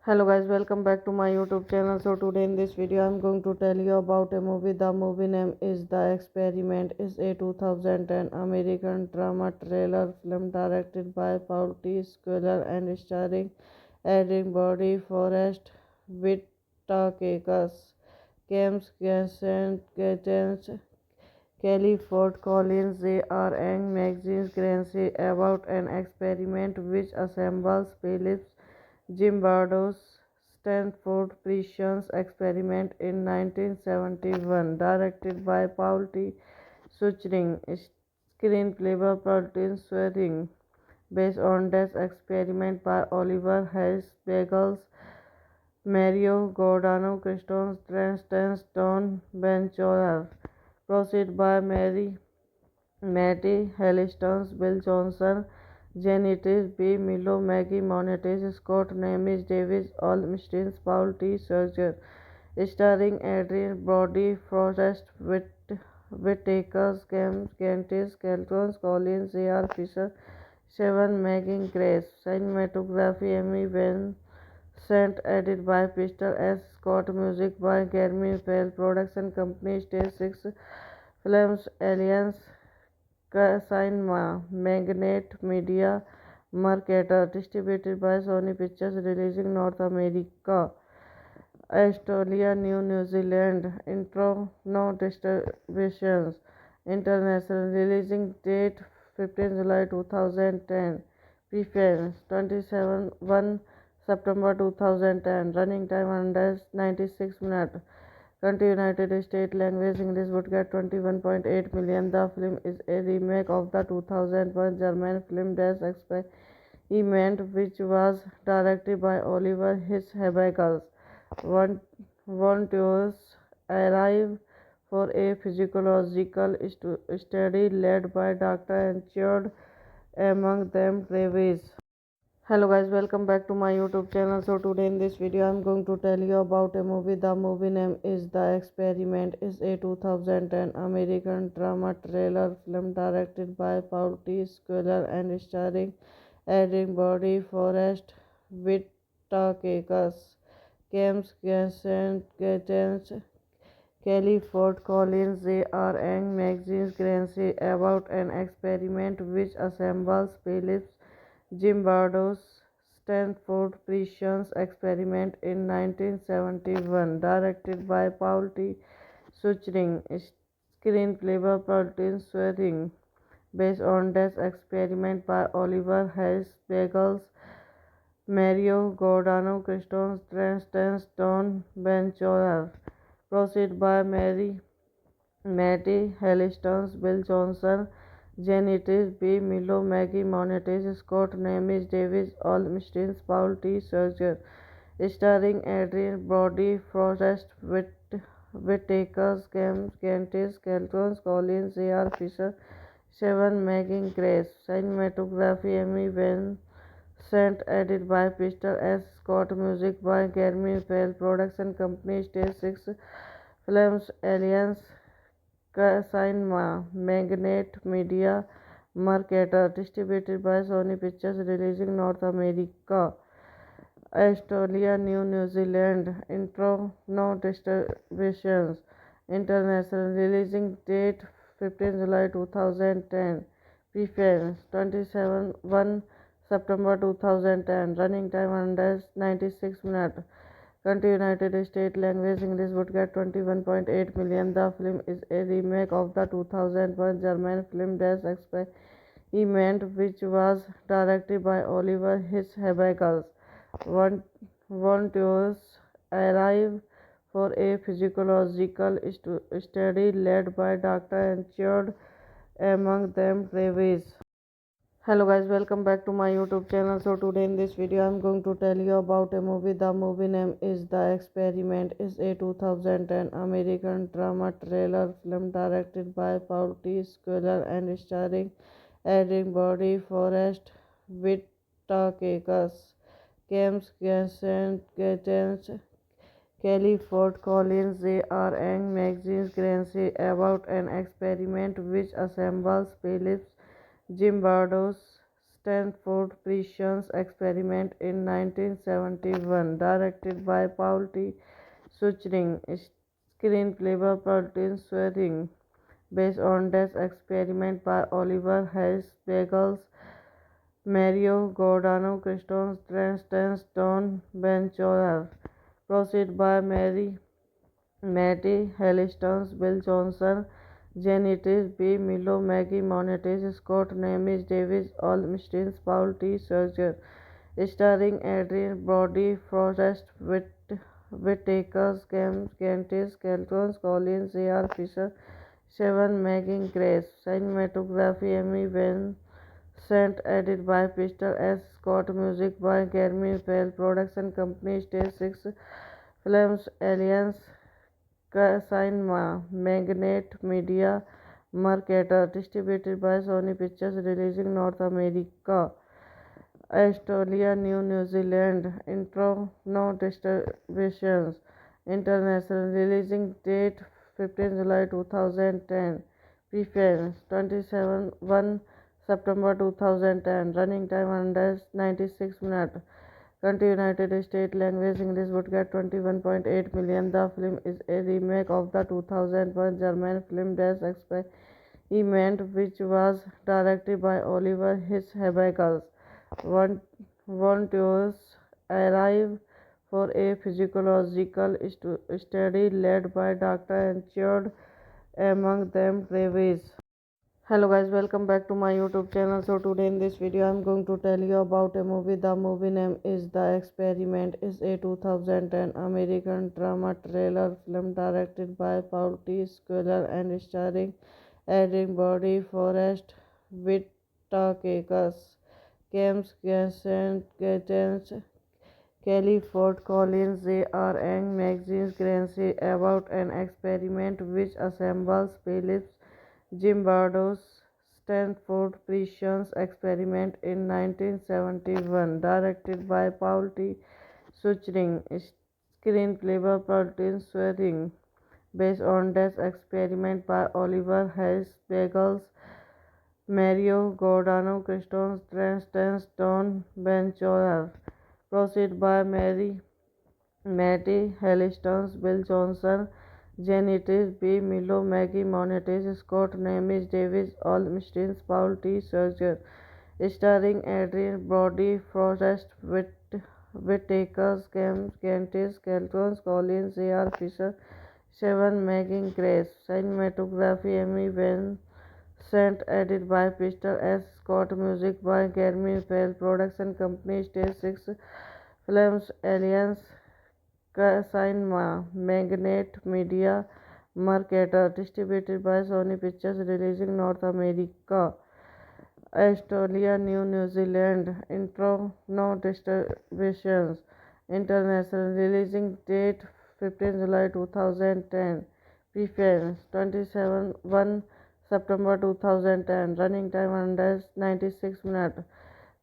Hello guys, welcome back to my YouTube channel. So today in this video I'm going to tell you about a movie. The movie name is The Experiment. It's a 2010 American drama thriller film directed by Paul T. Squire and starring Adrien Brody, Forrest Whitaker, James Gates, Kelly Ford Collins. They are Young Magazines Grancy about an experiment which assembles Phillips Zimbardo's Stanford Precision Experiment in 1971, directed by Paul T. Suchering, screenplay by Paul Swearing, based on this experiment by Oliver Hayes Bagels, Mario Giordano, Christoph Transtance, Don Benchorer, proceed by Matty Hellistons, Bill Johnson, Janitis B. Milo, Maggie Monetis, Scott Nemes, Davis Olmstein, Paul T. Serger, starring Adrien Brody, Forrest Whitaker, Gantis, Caltrons, Collins, A.R. Fisher, Seven, Making Grace. Cinematography Emmy Vincent, edit by Pistol S. Scott, music by Jeremy Fell, production company Stage 6 Films, Alliance Cinema, Magnet Media, Mercator, distributed by Sony Pictures, releasing North America, Australia, New Zealand. Intro, no distributions. International, releasing date 15 July 2010. Preference 27 1 September 2010. Running time 196 minutes. Country United States. Language English. Would get 21.8 million. The film is a remake of the 2001 German film Das Experiment, which was directed by Oliver Hirschberg. One volunteers arrive for a physiological study led by Dr. Enchard, among them Travis. Hello guys, welcome back to my YouTube channel. So today in this video I'm going to tell you about a movie. The movie name is The Experiment. It's a 2010 American drama thriller film directed by Paul T. Squire and starring Adrien Brody, Forrest Whitaker, James Gates, Kelly Ford Collins. They are young magazines Grancy about an experiment which assembles Phillips Zimbardo's Stanford Precision Experiment in 1971, directed by Paul T. Suchering, screenplay by Paul Swearing, based on this experiment by Oliver Hayes Bagels, Mario Giordano, Christoph Transtance, Don Benchoir, proceed by Matty Hellistons, Bill Johnson, Janitis B. Milo, Maggie Monetis, Scott Nemes, Davis Olmstein, Paul T. Serger, starring Adrien Brody, Forrest Whitaker, Cantis, Kelton Collins, A.R. Fisher, Seven Megan Grace, cinematography Amy Vincent, edit by Peter S. Scott, music by Jeremy Bell, production company Stage 6 Films, Alliance Cinema, Magnet Media, Marketer, distributed by Sony Pictures, releasing North America, Australia, New Zealand. Intro, no distributions. International, releasing date 15 July 2010. Preference 27 1 September 2010. Running time 196 minutes. Country United States. Language English. Would get 21.8 million. The film is a remake of the 2001 German film Das Experiment, which was directed by Oliver Hirschberg. Volunteers arrive for a physiological study led by Dr. Enchard, among them Travis. Hello guys, welcome back to my YouTube channel. So today in this video I'm going to tell you about a movie. The movie name is The Experiment. It's a 2010 American drama thriller film directed by Paul T. Squire and starring Adrien Brody, Forrest Whitaker, James Gates, Kelly Ford Collins. They are young magazines Grancy about an experiment which assembles Phillips Zimbardo's Stanford Precision Experiment in 1971, directed by Paul T. Suchering, screenplay by Paul Swearing, based on this experiment by Oliver Hayes Bagels, Mario Giordano, Christoph Transtance, Don Benchoir, proceed by Matty Hellistons, Bill Johnson, Janitis B. Milo, Maggie Monetis, Scott Nemes, Davis Olmstein, Paul T. Serger, starring Adrien Brody, Forrest Whitaker, Cantis, Kelton Collins, A.R. Fisher, Seven Megan Grace, cinematography Amy Vincent, edit by Peter S. Scott, music by Jeremy Bell, production company Stage 6 Films, Alliance Cinema, Magnet Media, Marketer, distributed by Sony Pictures, releasing North America, Australia, New Zealand. Intro, no distributions. International, releasing date 15 July 2010. Preference 27 1 September 2010. Running time 196 minutes. Country United States. Language English. Would get 21.8 million. The film is a remake of the 2001 German film Das Experiment, which was directed by Oliver Hirschberg. Volunteers arrive for a physiological study led by Dr. Enchard, among them Travis. Hello guys, welcome back to my YouTube channel. So today in this video I'm going to tell you about a movie. The movie name is The Experiment. It's a 2010 American drama thriller film directed by Paul T. Squire and starring Adrien Brody, Forrest Whitaker, James Gates, Kelly Ford Collins. They are Young Magazine Grancy about an experiment which assembles Phillips Zimbardo's Stanford Precision Experiment in 1971, directed by Paul T. Suchering, screenplay by Paul Swearing, based on this experiment by Oliver Hayes Bagels, Mario Giordano, Christoph Trans, Don Benchoir, proceed by Matty Hellistons, Bill Johnson, Janitis B. Milo, Maggie Monetis, Scott Nemes, Davis Olmstein, Paul T. Serger, starring Adrien Brody, Forrest Whitaker, Cantis, Kelton Collins, A.R. Fisher, Seven Megan Grace, cinematography Emmy Vincent, edit by Pistol S. Scott, music by Jeremy Bell, production company Stage 6 Films, Alliance Cinema, Magnet Media, Marketer, distributed by Sony Pictures, releasing North America, Australia, New Zealand. Intro, no distributions. International, releasing date 15 July 2010. Preference 27 1 September 2010. Running time under 96 minutes.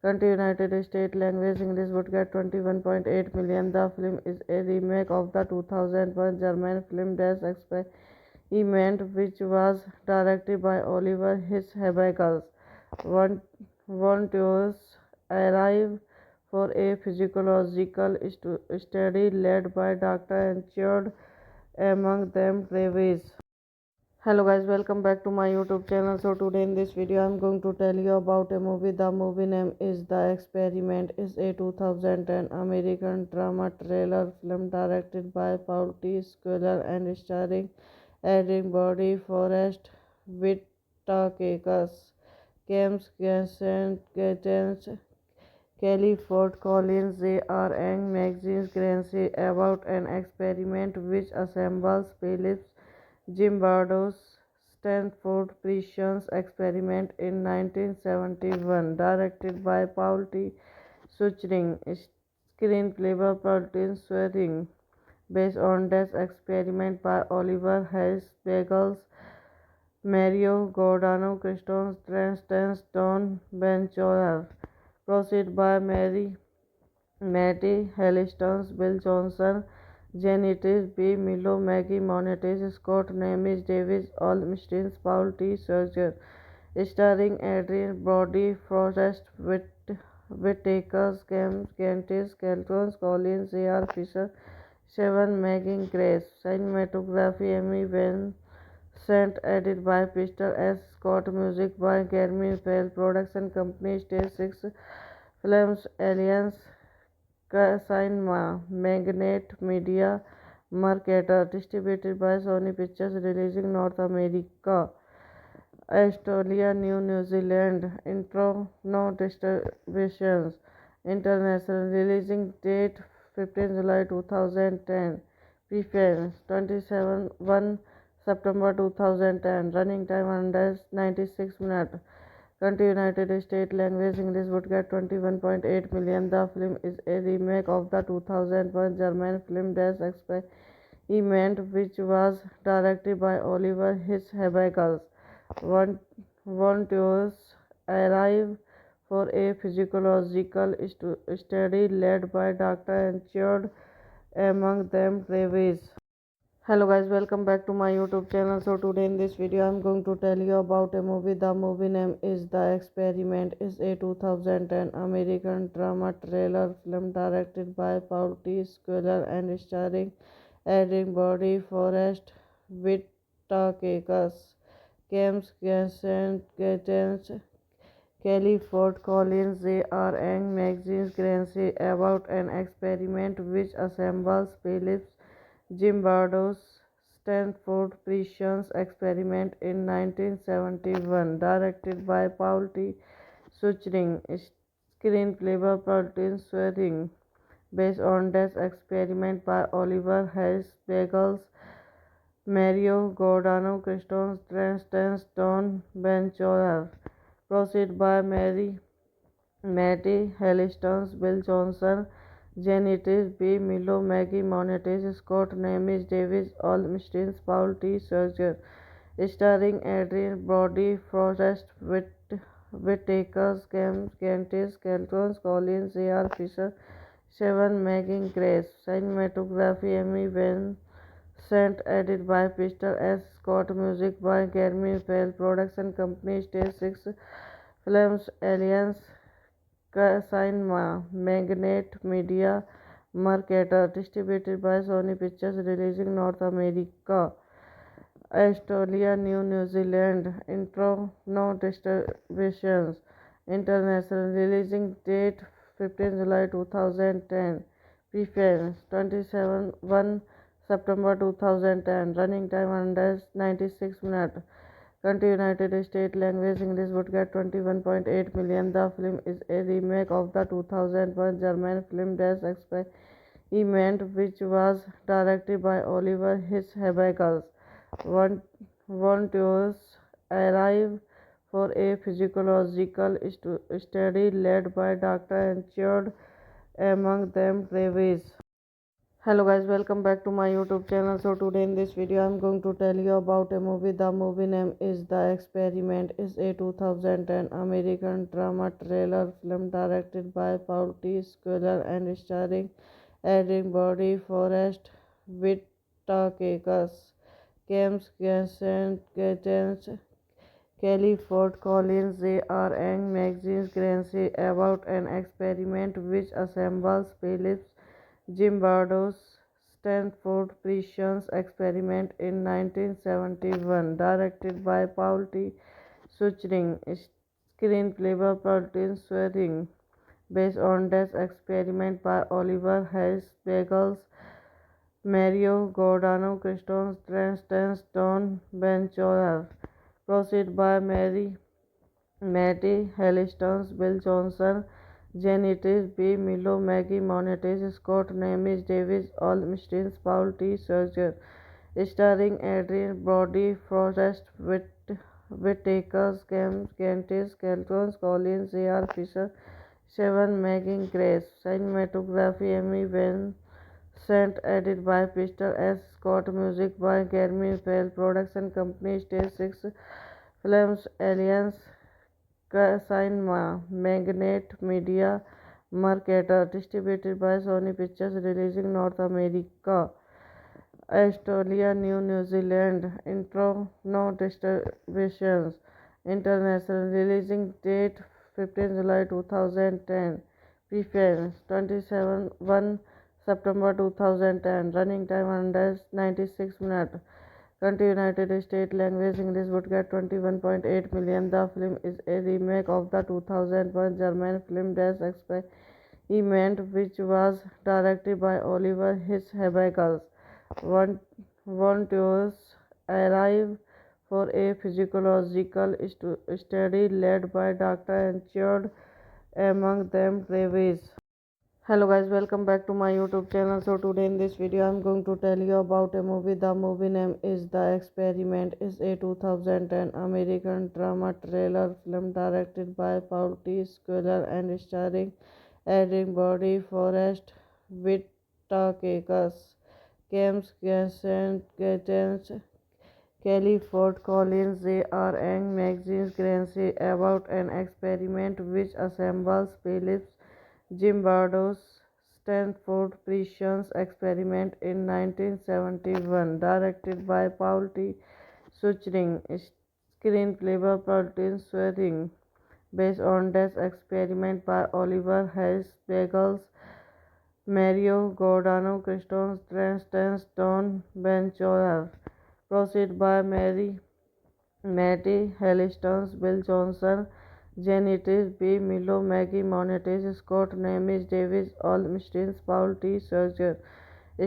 Country United States. Language English. Would get 21.8 million. The film is a remake of the 2001 German film Das Experiment, which was directed by Oliver Hirschberg. Volunteers arrive for a physiological study led by Dr. Enchard, among them Travis. Hello guys, welcome back to my YouTube channel. So today in this video I'm going to tell you about a movie. The movie name is The Experiment. It's a 2010 American drama thriller film directed by Paul T. Squire and starring Adrien Brody, Forrest Whitaker, James Gates, Kelly Ford Collins. They are Young Magazine Grancy about an experiment which assembles Phillips Zimbardo's Stanford Precision Experiment in 1971, directed by Paul T. Suchering, screenplay by Paul Swearing, based on this experiment by Oliver Hayes Bagels, Mario Giordano, Christoph Trans, Don Benchoir, proceed by Matty Hellistons, Bill Johnson, Janitis B. Milo, Maggie Monetis, Scott Nemes, Davis Olmstein, Paul T. Serger, starring Adrien Brody, Forrest Whitaker, Cantis, Kelton Collins, A.R. Fisher, Seven Megan Grace, cinematography Emmy Vincent, edit by Pistol S. Scott, music by Jeremy Bell, production company Stage 6 Films, Alliance Cinema, Magnet Media, Marketer, distributed by Sony Pictures, releasing North America, Australia, New Zealand. Intro, no distributions. International, releasing date 15 July 2010. Preference 27 1 September 2010. Running time under 96 minutes. Country United States. Language English. Would get 21.8 million. The film is a remake of the 2001 German film Das Experiment, which was directed by Oliver Hirschberg. Volunteers arrive for a physiological study led by Dr. Enchard, among them Travis. Hello guys, welcome back to my YouTube channel. So today in this video I'm going to tell you about a movie. The movie name is The Experiment. It's a 2010 American drama thriller film directed by Paul T. Squire and starring Adrien Brody, Forrest Whitaker, James Gates, Kelly Ford Collins. They are Young Magazine Grancy about an experiment which assembles Phillips Zimbardo's Stanford Precision experiment in 1971, directed by Paul T. Suchring, screenplay by Martin Swearing, based on this experiment by Oliver Hayes Bagels, Mario Giordano, Christoph Transtance, Don Benchorer, proceed by Matty Hellistons, Bill Johnson, Janitis B. Milo, Maggie Monetis, Scott Nemes, Davis Olmstein, Paul T. Serger, starring Adrian Brody, Forrest Whitaker, Cantis, Kelton, Collins, A.R. Fisher, Seven Megan Grace, cinematography Emmy Vincent, edit by Peter S. Scott, music by Jeremy Bell, production company Stage 6 Films, Alliance Cinema, Magnate Media, Marketer, distributed by Sony Pictures, releasing North America, Australia, New Zealand. Intro, no distributions. International, releasing date 15 July 2010. Preference 27 1 September 2010. Running time 196 minutes. Country United States. Language English. Would get 21.8 million. The film is a remake of the 2001 German film Das Experiment, which was directed by Oliver Hirschberg. Volunteers arrive for a physiological study led by Dr. Enchard, among them Travis. Hello guys, welcome back to my YouTube channel. So today in this video I'm going to tell you about a movie. The movie name is The Experiment. It's a 2010 American drama thriller film directed by Paul T. Squiller and starring Adrien Brody, Forrest Whitaker, James Gates, Kelly Ford Collins. They are Ang Magazine Grancy about an experiment which assembles Phillips Zimbardo's Stanford Precision experiment in 1971, directed by Paul T. Suchring, screenplay by Martin Swearing, based on this experiment by Oliver Hayes Bagels, Mario Giordano, Christoph Transtance, Don Benchorer, proceed by Matty Hellistons, Bill Johnson, Janitis B. Milo, Maggie Monetis, Scott Nemes, Davis Olmstein, Paul T. Serger, starring Adrian Brody, Forrest Whitaker, Cantis, Kelton, Collins, A.R. Fisher, Seven Megan Grace, cinematography Emmy Vincent, edit by Peter S. Scott, music by Jeremy Bell, production company Stage 6 Films, Alliance Cinema, Magnate Media, Marketer, distributed by Sony Pictures, releasing North America, Australia, New Zealand. Intro, no distributions. International, releasing date 15 July 2010. Preference 27 1 September 2010. Running time 196 minutes. Country United States. Language English. Would get 21.8 million. The film is a remake of the 2001 German film Das Experiment, which was directed by Oliver Hirschberg. Volunteers arrive for a physiological study led by Dr. Enchard, among them Travis. Hello guys, welcome back to my YouTube channel. So today in this video I'm going to tell you about a movie. The movie name is The Experiment. It's a 2010 American drama thriller film directed by Paul T. Squiller and starring Adrien Brody, Forrest Whitaker, James Gates, Kelly Ford Collins. They are Ang Magazine Grancy about an experiment which assembles Phillips Zimbardo's Stanford Precision experiment in 1971, directed by Paul T. Suchring, screenplay by Martin Swearing, based on this experiment by Oliver Hayes Bagels, Mario Giordano, Christoph Transtance, Don Benchorer, proceed by Matty Hellistons, Bill Johnson, Janitis B. Milo, Maggie Monetis, Scott Nemes, Davis Olmstein, Paul T. Serger,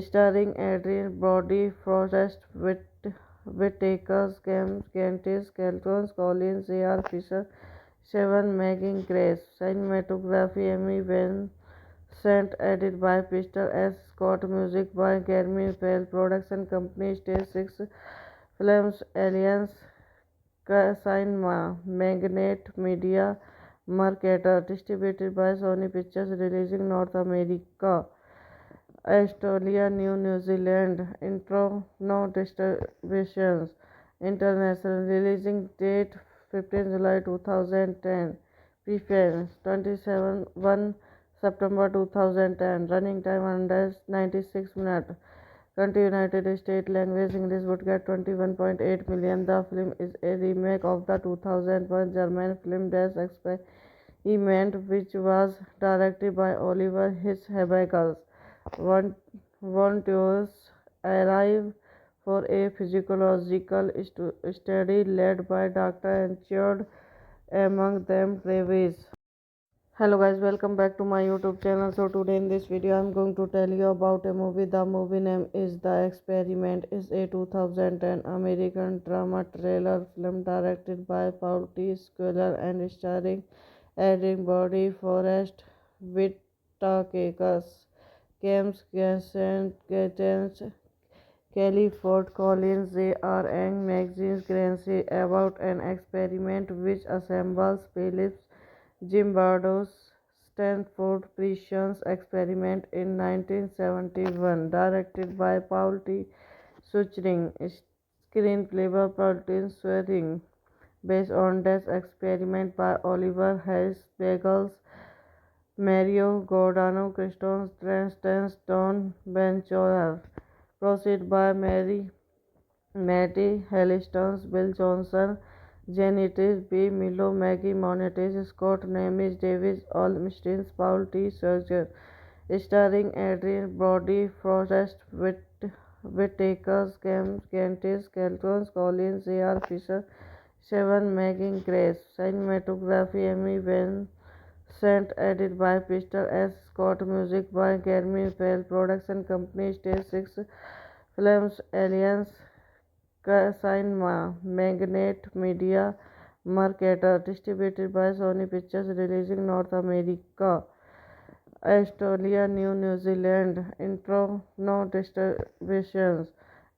starring Adrian Brody, Forrest Whitaker, Candice Kelton, Colin J.R. Fisher, Seven Megan Grace. Cinematography Emmy Vincent, edit by Peter S. Scott, music by Jeremy Bell, production company Stage 6 Films, Alliance Cinema, Magnate Media, Marketer, distributed by Sony Pictures, releasing North America, Australia, New Zealand. Intro, no distributions. International, releasing date 15 July 2010. Preference 27 1 September 2010. Running time under 96 minutes. Country United States. Language English. Would get 21.8 million. The film is a remake of the 2001 German film Das Experiment, which was directed by Oliver Hirschberg. Volunteers arrive for a physiological study led by Dr. Enchard, among them Travis. Hello guys, welcome back to my YouTube channel. So today in this video I'm going to tell you about a movie. The movie name is The Experiment. It's a 2010 American drama thriller film directed by Paul T. Squire and starring Adrien Brody, Forrest Whitaker, James Gates, Kelly Ford Collins. They are young magazines Grancy about an experiment which assembles Phillips Zimbardo's Stanford Prisons experiment in 1971, directed by Paul T. Suchering, screenplay by Paul Swearing, based on this experiment by Oliver Hayes Bagels, Mario Giordano, Christoph Transtance, Don Benchoir, proceed by Matty Hellistons, Bill Johnson, Janitis B. Milo, Maggie Monetis, Scott Nemes, Davis Olmstein, Paul T. Serger, starring Adrian Brody, Forrest Whitaker, Candice Kelton, Colin J.R. Fisher, Seven Megan Grace. Cinematography Emmy Vincent, edit by Peter S. Scott, music by Jeremy Bell, production company Stage 6 Films, Alliance Cinema, Magnate Media, Marketer, distributed by Sony Pictures, releasing North America, Australia, New Zealand. Intro, no distributions.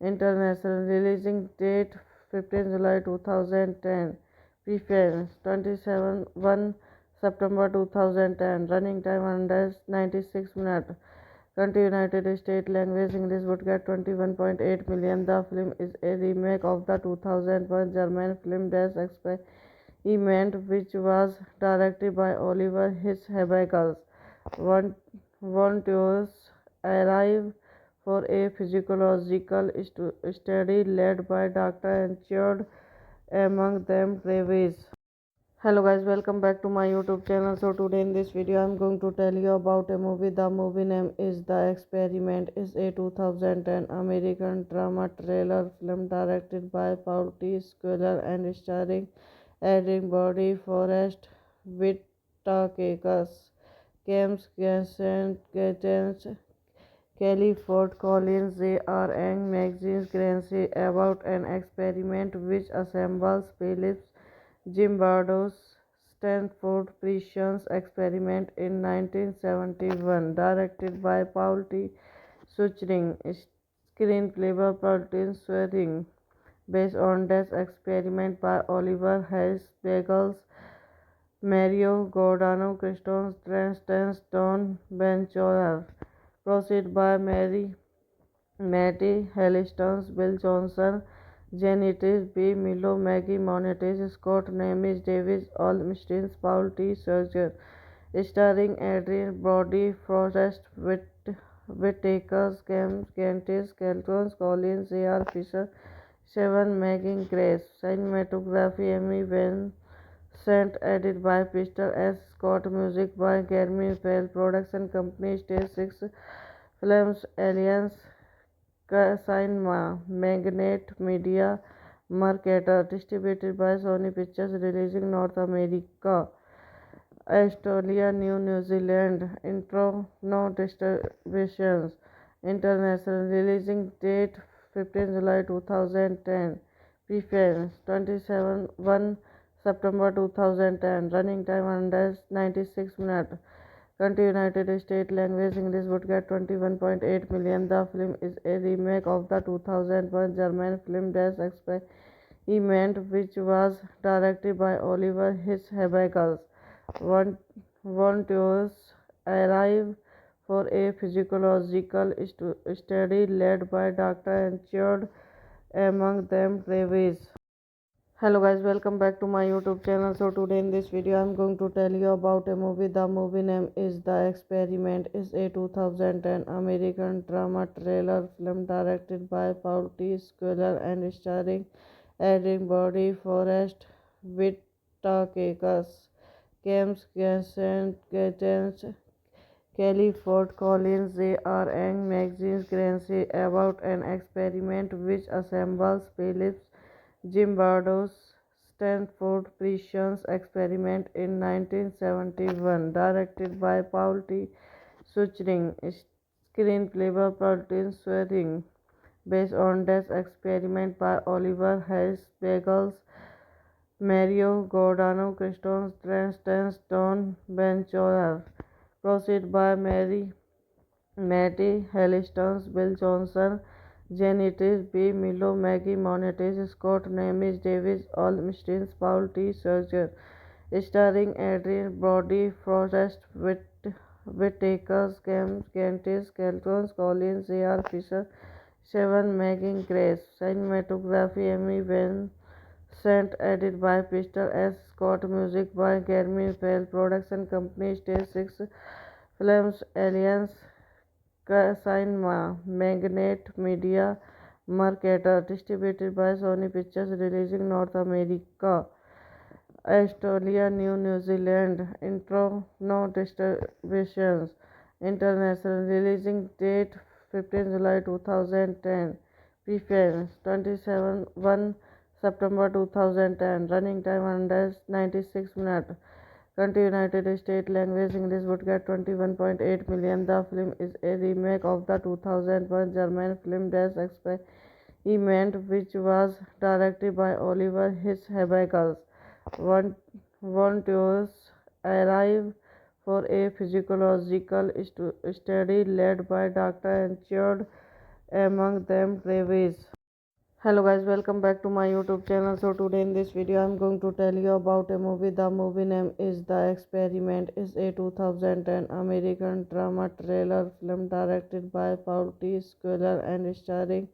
International, releasing date 15 July 2010. Preference 27 1 September 2010. Running time under 96 minutes. Country United States. Language English. Would get 21.8 million. The film is a remake of the 2001 German film Das Experiment, which was directed by Oliver Hirschberg. Volunteers arrive for a physiological study led by Dr. Enchard, among them Travis. Hello guys, welcome back to my YouTube channel. So today in this video I'm going to tell you about a movie. The movie name is The Experiment. It's a 2010 American drama thriller film directed by Paul T. Squire and starring Adrien Brody, Forrest Whitaker, James Gates, Kelly Ford Collins. They are young magazines Grancy about an experiment which assembles Phillips Zimbardo's Stanford Prisons experiment in 1971, directed by Paul T. Suchering, screenplay by Paul Swearing, based on this experiment by Oliver Hayes Bagels, Mario Giordano, Christoph Transtance, Don Benchoir, proceed by Matty Hellistons, Bill Johnson, Janitis B. Milo, Maggie Monetis, Scott Nemes, Davis Olmstein, Paul T. Serger, starring Adrian Brody, Forrest Whitaker, Candice Kelton, Colin J.R. Fisher, Seven Megan Grace. Cinematography Emmy Vincent, edit by Peter S. Scott, music by Jeremy Bell, production company Stage 6 Films, Alliance Cinema, Magnate Media, Marketer, distributed by Sony Pictures, releasing North America, Australia, New Zealand. Intro, no distributions. International releasing date 15 July 2010. Preference 27 1 September 2010. Running time 196 minutes. Country United States. Language English. Would get 21.8 million. The film is a remake of the 2001 German film Das Experiment, which was directed by Oliver Hirschhagel. One volunteers arrive for a physiological study led by Dr. Enchard, among them Travis. Hello guys, welcome back to my YouTube channel. So today in this video I'm going to tell you about a movie. The movie name is The Experiment. It's a 2010 American drama thriller film directed by Paul T. Squire and starring Adrien Brody, Forrest Whitaker, James Gates, Kelly Ford Collins. They are Young Magazine Grancy about an experiment which assembles Phillips Zimbardo's Stanford Precision Experiment in 1971, directed by Paul T. Suchering, screenplay by Paul Swearing, based on this experiment by Oliver Hayes Bagels, Mario Giordano, Christoph Trans, Don Benchoir, proceed by Matty Hellistons, Bill Johnson, Janitis B. Milo, Maggie Monetis, Scott Nemes, Davis Olmstein, Paul T. Serger, starring Adrien Brody, Forrest Whitaker, Cam Cantis, Kelton Collins, A.R. Fisher, Seven Megan Grace, cinematography Amy Vincent, edit by Peter S. Scott, music by Jeremy Fell, production company Stage 6 Films, Alliance Cinema, Magnet Media, Marketer, distributed by Sony Pictures, releasing North America, Australia, New Zealand. Intro, no distributions. International releasing date 15 July 2010. Preference 27 1 September 2010. Running time 196 minutes. Country United States. Language English. Would get 21.8 million. The film is a remake of the 2001 German film Das Experiment, which was directed by Oliver Hirschhagel. Volunteers arrive for a physiological study led by Dr. Enchard, among them Travis. Hello guys, welcome back to my YouTube channel. So today in this video I'm going to tell you about a movie. The movie name is The Experiment. It's a 2010 American drama thriller film directed by Paul T. Squire and starring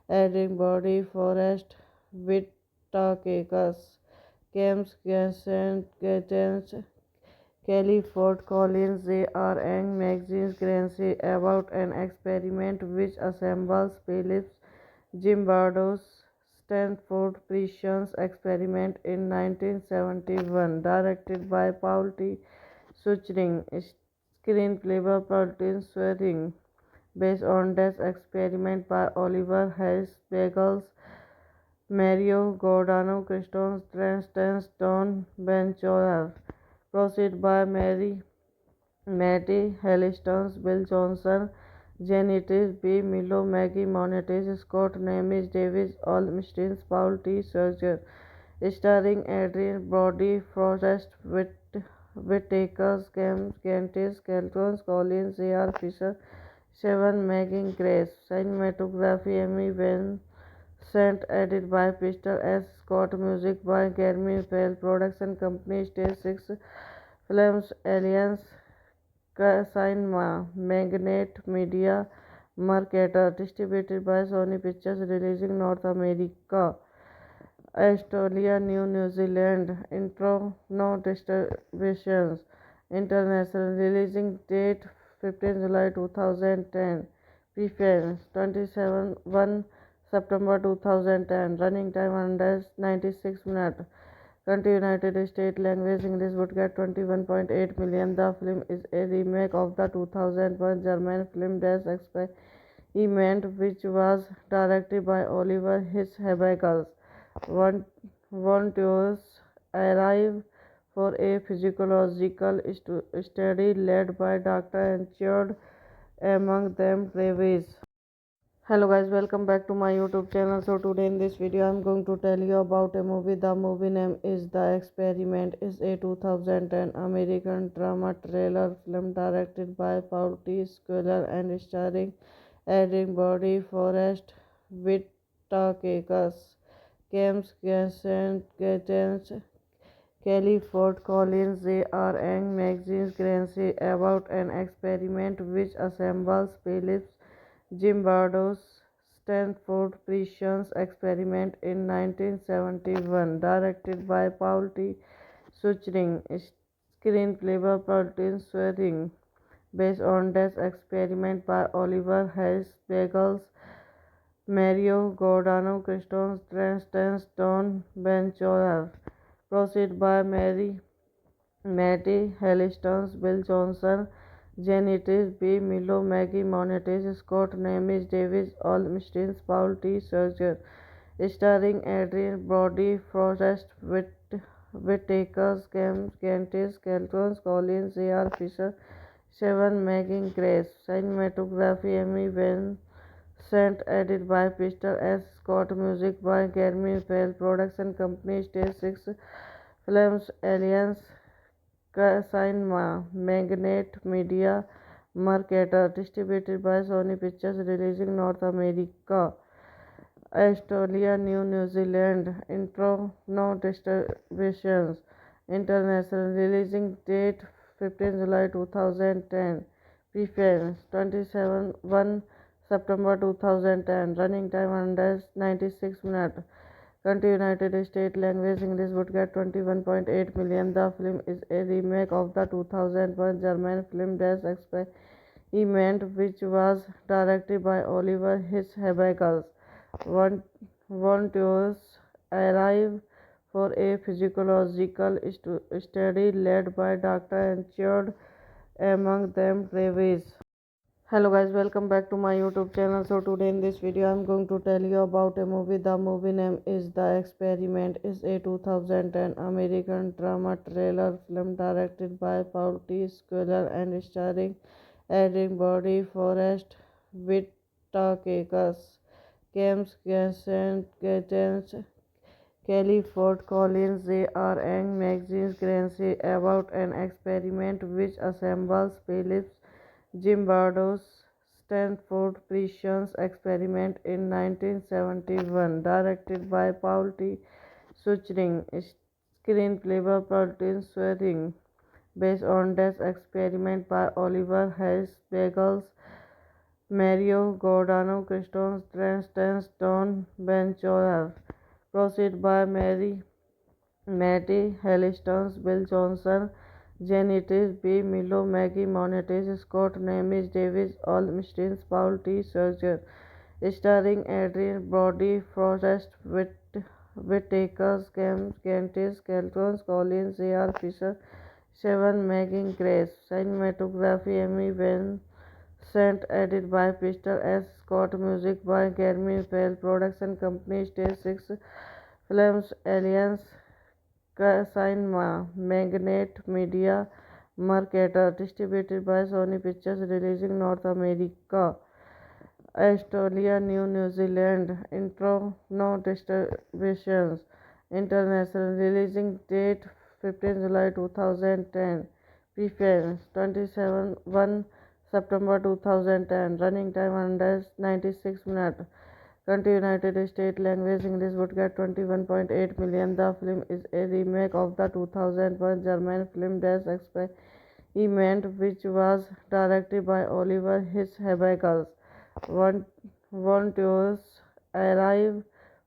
Adrien Brody, Forrest Whitaker, James Gates, Kelly Ford Collins. They are Young Magazine Grancy about an experiment which assembles Phillips Zimbardo's Stanford Precision Experiment in 1971, directed by Paul T. Suchering, screenplay by Paul Swearing, based on this experiment by Oliver Hayes Bagels, Mario Giordano, Christoph Trans, Don Benchoir, proceed by Matty Hellistons, Bill Johnson, Janitis B. Milo, Maggie Monetis, Scott Nemes, Davis Olmstein, Paul T. Serger, starring Adrien Brody, Forrest Whitaker, Cam Cantis, Kelton Collins, A.R. Fisher, Seven Megan Grace, cinematography Amy Vincent, edit by Peter S. Scott, music by Jeremy Fell, production company Stage 6 Films, Alliance Cinema, Magnet Media, Marketer, distributed by Sony Pictures, releasing North America, Australia, New Zealand. Intro, no distributions. International releasing date 15 July 2010. Preference 27 1 September 2010. Running time 196 minutes. Country United States. Language English. Would get 21.8 million. The film is a remake of the 2001 German film Das Experiment, which was directed by Oliver Hirschhagel. Volunteers arrive for a physiological study led by Dr. Enchard, among them Travis. Hello guys, welcome back to my YouTube channel. So today in this video I'm going to tell you about a movie. The movie name is The Experiment. It's a 2010 American drama thriller film directed by Paul T. Squire and starring Adrien Brody, Forrest Whitaker, James Gates, Kelly Ford Collins. They are Young Magazine Grancy about an experiment which assembles Phillips Zimbardo's Stanford Precision Experiment in 1971, directed by Paul T. Suchering, screenplay by Paul Swearing, based on this experiment by Oliver Hayes Bagels, Mario Giordano, Christoph Transtance, Don Benchover, proceed by Matty Hellistons, Bill Johnson, Janitis B. Milo, Maggie Monetis, Scott Nemes, Davis Olmstein, Paul T. Serger, starring Adrien Brody, Forrest Whitaker, Cantis, Kelton Collins, A.R. Fisher, Seven Megan Grace, cinematography Emmy Vincent, edit by Peter S. Scott, music by Jeremy Bell, production company Stage 6 Films, Alliance Cinema, Magnet Media, Marketer, distributed by Sony Pictures, releasing North America, Australia, New Zealand. Intro, no distributions. International, releasing date 15 July 2010. Preference 27 1 September 2010. Running time 196 minutes. Country United States. Language English. Would get 21.8 million. The film is a remake of the 2001 German film Das Experiment, which was directed by Oliver Hirschberg. Volunteers arrive for a physiological study led by Dr. Enchard, among them Travis. Hello guys, welcome back to my YouTube channel. So today in this video I'm going to tell you about a movie. The movie name is The Experiment. It's a 2010 American drama thriller film directed by Paul T. Squire and starring Adrien Brody, Forrest Whitaker, James Gates, Kelly Ford Collins. They are Young Magazine Grancy about an experiment which assembles Phillips Zimbardo's Stanford Precision Experiment in 1971, directed by Paul T. Suchering, screenplay by Paul Swearing, based on this experiment by Oliver Hayes Bagels, Mario Giordano, Christoph Transtance, Don Benchover, proceed by Matty Hellistons, Bill Johnson, Janitis B. Milo, Maggie Monetis, Scott Nemes, Davis Olmstein, Paul T. Serger, starring Adrien Brody, Forrest Whitaker, Cantis, Kelton Collins, A.R. Fisher, Seven Megan Grace, cinematography Emmy Vincent, edit by Peter S. Scott, music by Jeremy Bell, production company Stage 6 Films, Alliance Cinema, Magnet Media, Marketer, distributed by Sony Pictures, releasing North America, Australia, New Zealand. Intro, no distributions. International, releasing date 15 July 2010. Preference 27 1 September 2010. Running time 196 minutes. Country United States. Language English. Would get 21.8 million. The film is a remake of the 2001 German film Das Experiment, which was directed by Oliver Hirschberg. Volunteers arrive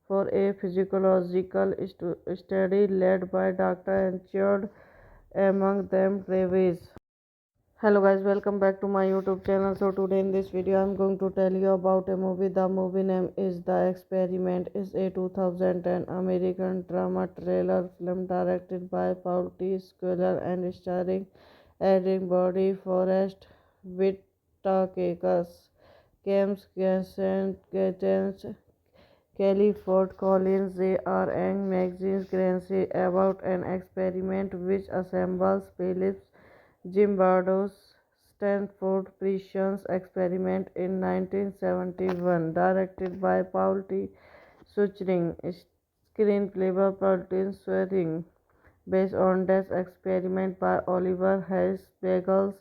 for a physiological study led by Dr. Enchard, among them Travis. Hello guys, welcome back to my YouTube channel. So today in this video I'm going to tell you about a movie. The movie name is The Experiment. It's a 2010 American drama thriller film directed by Paul T. Squire and starring Adrien Brody, Forrest Whitaker, James Gates, Kelly Ford Collins. They are Young Magazine Grancy about an experiment which assembles Phillips Zimbardo's Stanford Precision experiment in 1971, directed by Paul T. Suchring, screenplay by Paul T. Suchring, based on this experiment by Oliver Hayes Bagels,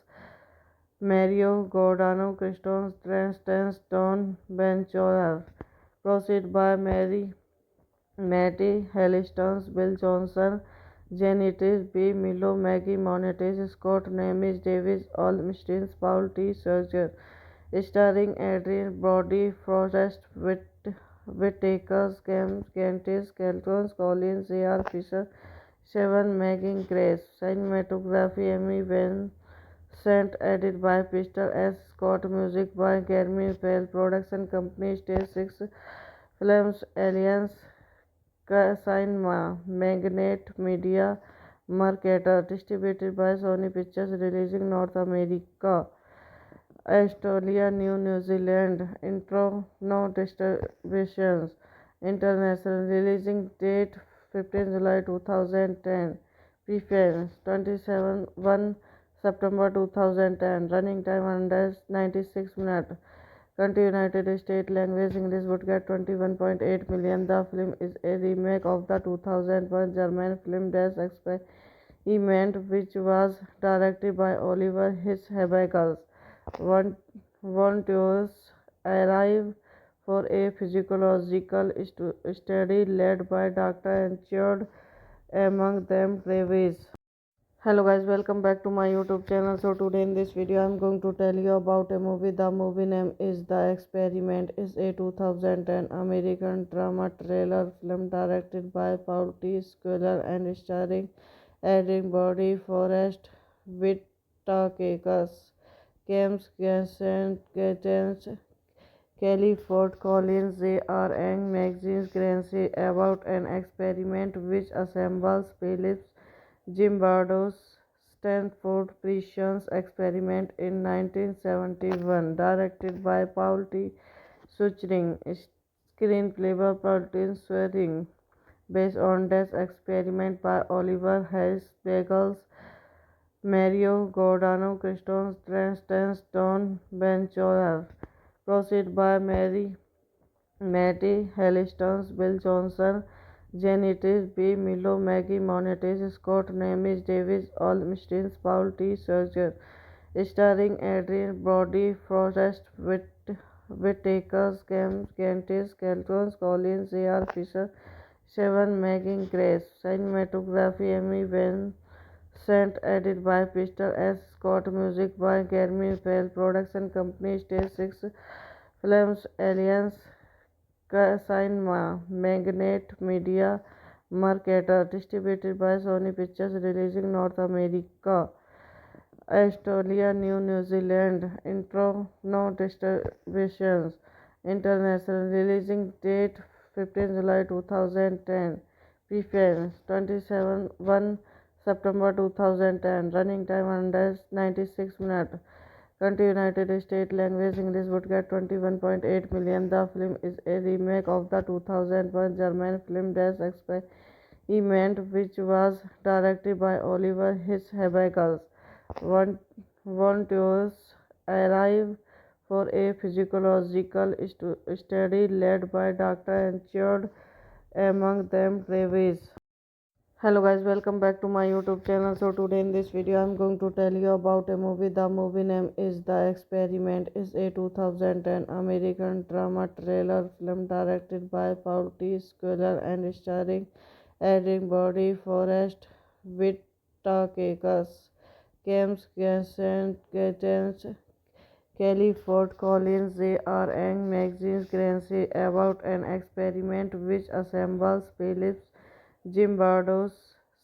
Mario Giordano, Christoph Transtance, Don Benchorer, proceed by Matty Hellistons, Bill Johnson, Janitis B. Milo, Maggie Monetis, Scott Nemes, Davis Olmstein, Paul T. Serger, starring Adrian Brody, Forrest Whitaker, Cantis, Kelton, Collins, A.R. Fisher, Seven Megan Grace, cinematography Emmy Vincent, edit by Pistol S. Scott, music by Gary Bell, production company Stage 6 Films, Alliance Cinema, Magnet Media, Marketer, distributed by Sony Pictures, releasing North America, Australia, New Zealand, intro, no distributions, international, releasing date 15 July 2010, preference 27 1 September 2010, running time under 96 minutes. Country United States, language English, would get 21.8 million. The film is a remake of the 2001 German film Das Experiment, which was directed by Oliver Hirschberg. Volunteers arrive for a physiological study led by Dr. Enchard, among them Travis. Hello guys, welcome back to my YouTube channel. So today in this video I'm going to tell you about a movie. The movie name is The Experiment. It's a 2010 American drama thriller film directed by Paul T. Squiller and starring Adrian Brody, Forrest Whitaker, James Gaten, Kelly Ford Collins, J.R. Ang, Maxine Grancy, about an experiment which assembles Phillips Zimbardo's Stanford Precision experiment in 1971, directed by Paul T. Suchring, screenplay by Paul T. Suchring, based on this experiment by Oliver Hayes Bagels, Mario Giordano, Christoph Transtance, Don Benchorer, proceed by Matty Hellistons, Bill Johnson, Janitis B. Milo, Maggie Monetis, Scott Nemes, Davis Olmstein, Paul T. Serger, starring Adrian Brody, Forrest Whitaker, Cantis, Kelton, Collins, A.R. Fisher, Seven Megan Grace, cinematography Emmy Vincent, edit by Pistol S. Scott, music by Gary Bell, production company Stage 6 Films, Alliance Cinema, Magnet Media, Marketer, distributed by Sony Pictures, releasing North America, Australia, New Zealand, intro, no distributions, international, releasing date 15 July 2010, preference 27 1 September 2010, running time under 96 minutes. Country United States, language English, would get 21.8 million. The film is a remake of the 2001 German film Das Experiment, which was directed by Oliver Hirschberg. Volunteers arrive for a physiological study led by Dr. Enchard, among them Travis. Hello guys, welcome back to my YouTube channel. So today in this video I'm going to tell you about a movie. The movie name is The Experiment. It's a 2010 American drama thriller film directed by Paul T. Squiller and starring Adrian Brody, Forrest Whitaker, James Gaten, Kelly Ford Collins, J.R. Ang, Maxine Grancy, about an experiment which assembles Phillips Zimbardo's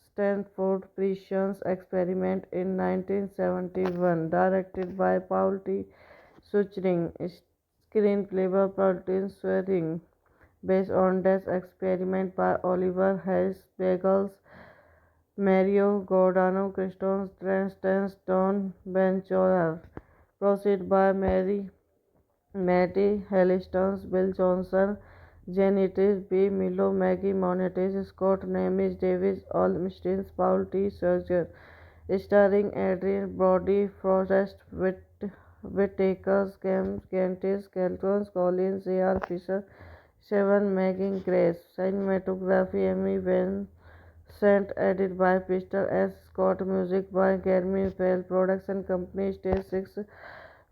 Stanford Precision experiment in 1971, directed by Paul T. Suchring, screenplay by Paul T. Suchring, based on this experiment by Oliver Hayes Bagels, Mario Giordano, Christoph Transtance, Don Benchorer, proceed by Matty Hellistons, Bill Johnson, Janitis B. Milo, Maggie Monetis, Scott Nemes, Davis Olmstein, Paul T. Serger, starring Adrian Brody, Forrest Whitaker, Candice Kelton, Colin J.R. Fisher, Seven Megan Grace. Cinematography Emmy Vincent, edit by Peter S. Scott, music by Jeremy Bell, production company Stage 6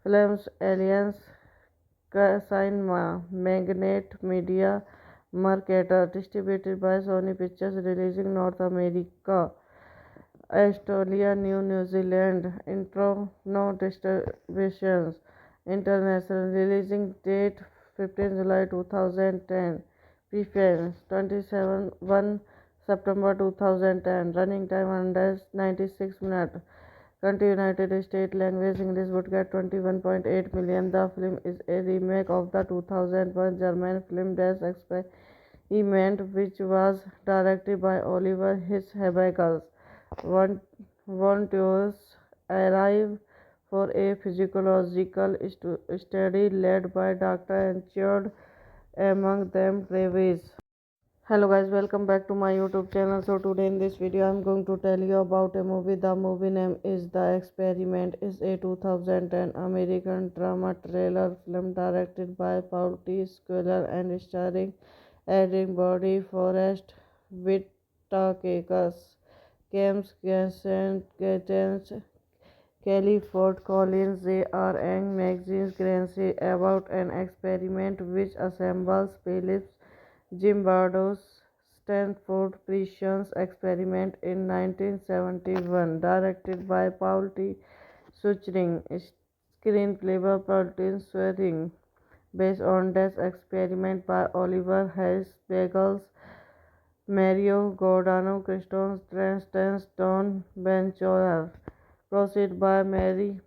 Films, Alliance Cinema, Magnet Media, Marketer, distributed by Sony Pictures, releasing North America, Australia, New Zealand. Intro, no distributions. International, releasing date 15 July 2010. Preference 27 1 September 2010. Running time 196 minutes. Country United States. Language English. Would get 21.8 million. The film is a remake of the 2001 German film Das Experiment, which was directed by Oliver Hirschberg. Volunteers arrive for a physiological study led by Dr. Enchard, among them Travis. Hello guys, welcome back to my YouTube channel. So today in this video I'm going to tell you about a movie. The movie name is The Experiment. It's a 2010 American drama thriller film directed by Paul T. Squire and starring Adrian Brody, Forrest Whitaker, James Gates, Kelly Ford Collins. They are young magazines Grancy about an experiment which assembles Phillips Zimbardo's Stanford Precision Experiment in 1971, directed by Paul T. Suchring, screenplay by Paul Swearing, based on this experiment by Oliver Hayes Bagels, Mario Giordano, Christoph Trans, Don Benchorer, proceed by Matty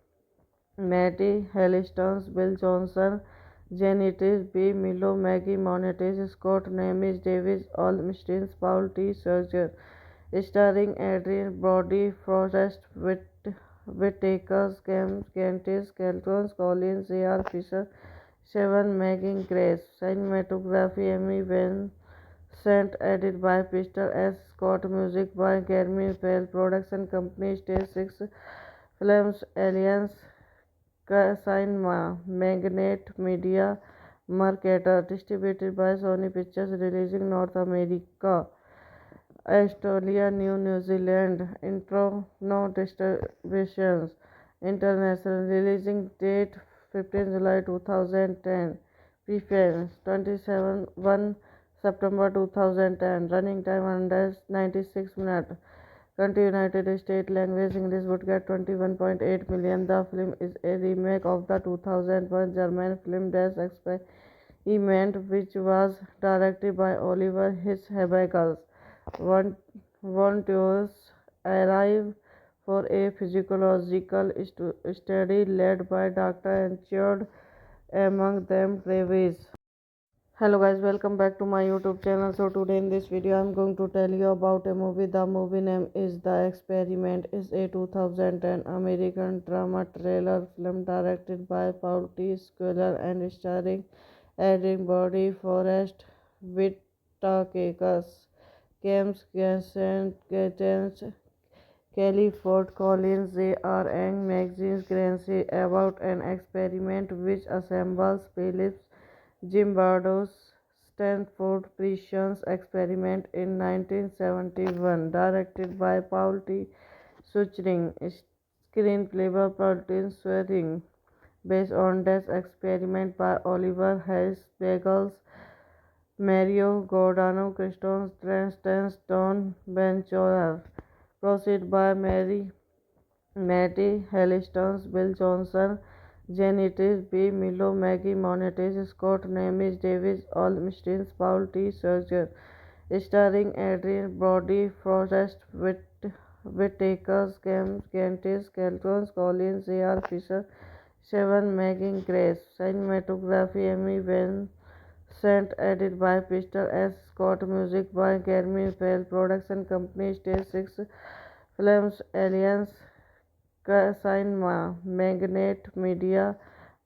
Hellistons, Bill Johnson, Janitis B. Milo, Maggie Monetis, Scott Nemes, Davis Olmstein, Paul T. Serger, starring Adrian Brody, Forrest Whitaker, Candice Kelton, Colin J.R. Fisher, Seven Megan Grace. Cinematography Emmy Vincent, edit by Peter S. Scott, music by Jeremy Bell, production company Stage 6 Films, Alliance Cinema, Magnet Media, Marketer, distributed by Sony Pictures, releasing North America, Australia, New Zealand. Intro, no distributions. International, releasing date 15 July 2010. Preference 27 1 September 2010. Running time 196 minutes. Country United States. Language English. Would get 21.8 million. The film is a remake of the 2001 German film Das Experiment, which was directed by Oliver Hirschberg. Volunteers arrive for a physiological study led by Dr. Enchard, among them Travis. Hello guys, welcome back to my YouTube channel. So today in this video I'm going to tell you about a movie. The movie name is The Experiment. It's a 2010 American drama thriller film directed by Paul T. Squire and starring Adrian Brody, Forrest Whitaker, James Gates, Kelly Ford Collins. They are young magazines Grancy about an experiment which assembles Phillips Zimbardo's Stanford Precision Experiment in 1971, directed by Paul T. Suchring, screenplay by Paul Swearing, based on this experiment by Oliver Hayes Bagels, Mario Giordano, Christoph Trans, Don Benchorer, proceed by Matty Hellistons, Bill Johnson, Janitis B. Milo, Maggie Monetis, Scott Nemes, Davis Olmstein, Paul T. Serger, starring Adrian Brody, Forrest Whitaker, Candice Kelton, Colin J.R. Fisher, Seven Megan Grace. Cinematography Emmy Vincent, edit by Peter S. Scott, music by Jeremy Bell, production company Stage 6 Films, Alliance Cinema, Magnet Media,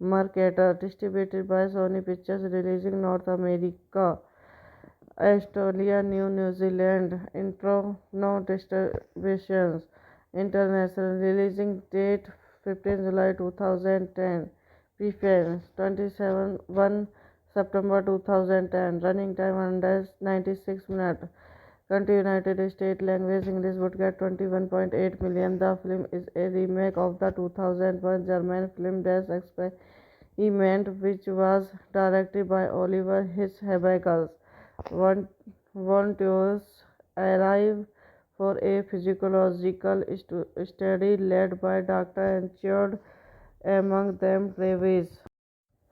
Marketer, distributed by Sony Pictures, releasing North America, Australia, New Zealand. Intro, no distributions. International releasing date 15 July 2010. Preference 27 1 September 2010. Running time 196 minutes. Country United States. Language English. Would get 21.8 million. The film is a remake of the 2001 German film Das Experiment, which was directed by Oliver Hirschberg. One volunteers arrive for a physiological study led by Dr. Enchard, among them Travis.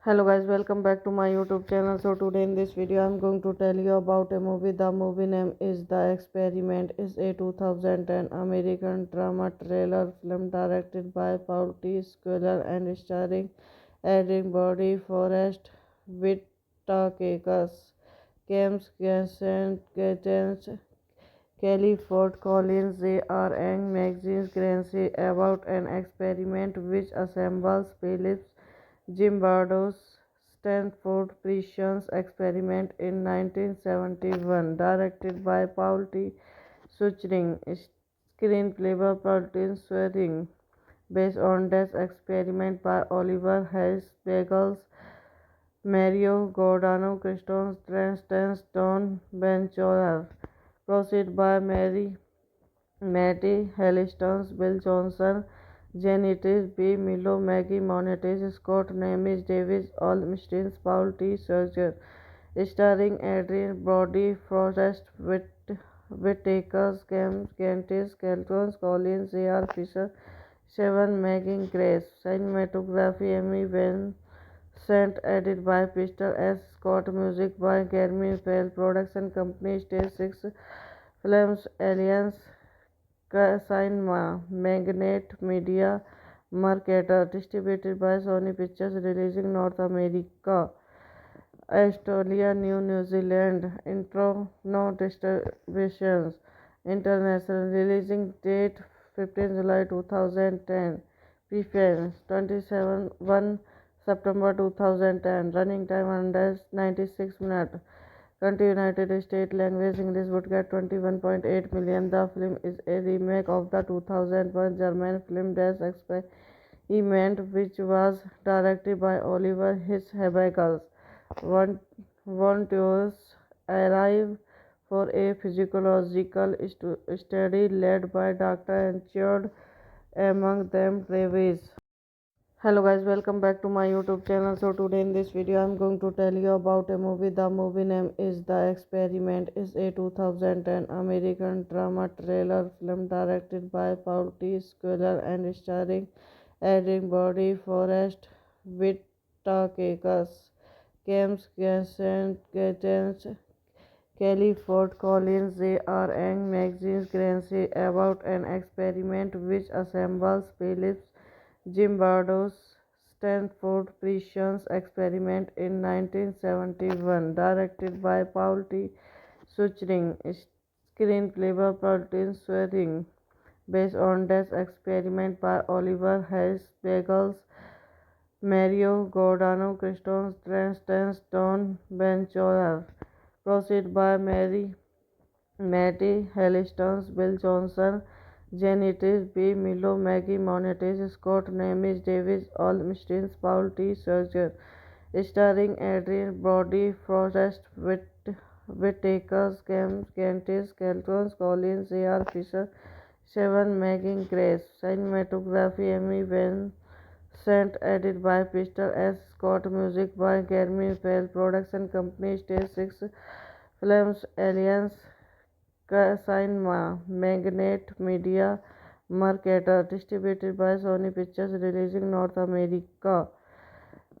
Hello guys, welcome back to my YouTube channel. So today in this video I'm going to tell you about a movie. The movie name is The Experiment. It's a 2010 American drama thriller film directed by Paul T. Squire and starring Adrien Brody, Forrest Whitaker, James Gates, Kelly Ford Collins. They are young magazines Grancy about an experiment which assembles Phillips Zimbardo's Stanford Precision Experiment in 1971, directed by Paul T. Suchring, screenplay by Paul Swearing, based on this experiment by Oliver Hayes Bagels, Mario Giordano, Christoph Trent, Don Benchorer, proceed by Matty Hellistons, Bill Johnson, Janitis B. Milo, Maggie Monetis, Scott Nemes, Davis Olmstein, Paul T. Serger, starring Adrien Brody, Forrest Whitaker, Cam Cantis, Kelton Collins, A.R. Fisher, Seven Megan Grace, cinematography Emmy Vincent, edit by Pistol S. Scott, music by Jeremy Pell, production company Stage 6 Films, Alliance Cinema, Magnet Media, Mercator, distributed by Sony Pictures, releasing North America, Australia, New Zealand. Intro, no distributions. International releasing date 15 July 2010. Preference 27 1 September 2010. Running time 196 minutes. Country United States. Language English. Would get 21.8 million. The film is a remake of the 2001 German film Das Experiment, which was directed by Oliver Hirschberg. Volunteers arrive for a physiological study led by Dr. Enchard, among them Travis. Hello guys, welcome back to my YouTube channel. So today in this video I'm going to tell you about a movie. The movie name is The Experiment. It's a 2010 American drama thriller film directed by Paul T. Squire and starring Adrien Brody, Forrest Whitaker, James Gates, Kelly Ford Collins. They are young magazines Grancy about an experiment which assembles Phillips Zimbardo's Stanford Precision Experiment in 1971, directed by Paul T. Suchring, screenplay by Paul Swearing, based on this experiment by Oliver Hayes Bagels, Mario Giordano, Christoph Trent, Don Benchorer, proceed by Matty Hellistons, Bill Johnson, Janitis B. Milo, Maggie Monetis, Scott Nemes, Davis Olmstein, Paul T. Serger, starring Adrien Brody, Forrest Whitaker, Cam Cantis, Kelton Collins, A.R. Fisher, Seven Megan Grace, cinematography Emmy Vincent, edit by Pistol S. Scott, music by Jeremy Pell, production company Stage 6 Films, Alliance Cinema, Magnet Media, Mercator, distributed by Sony Pictures, releasing North America,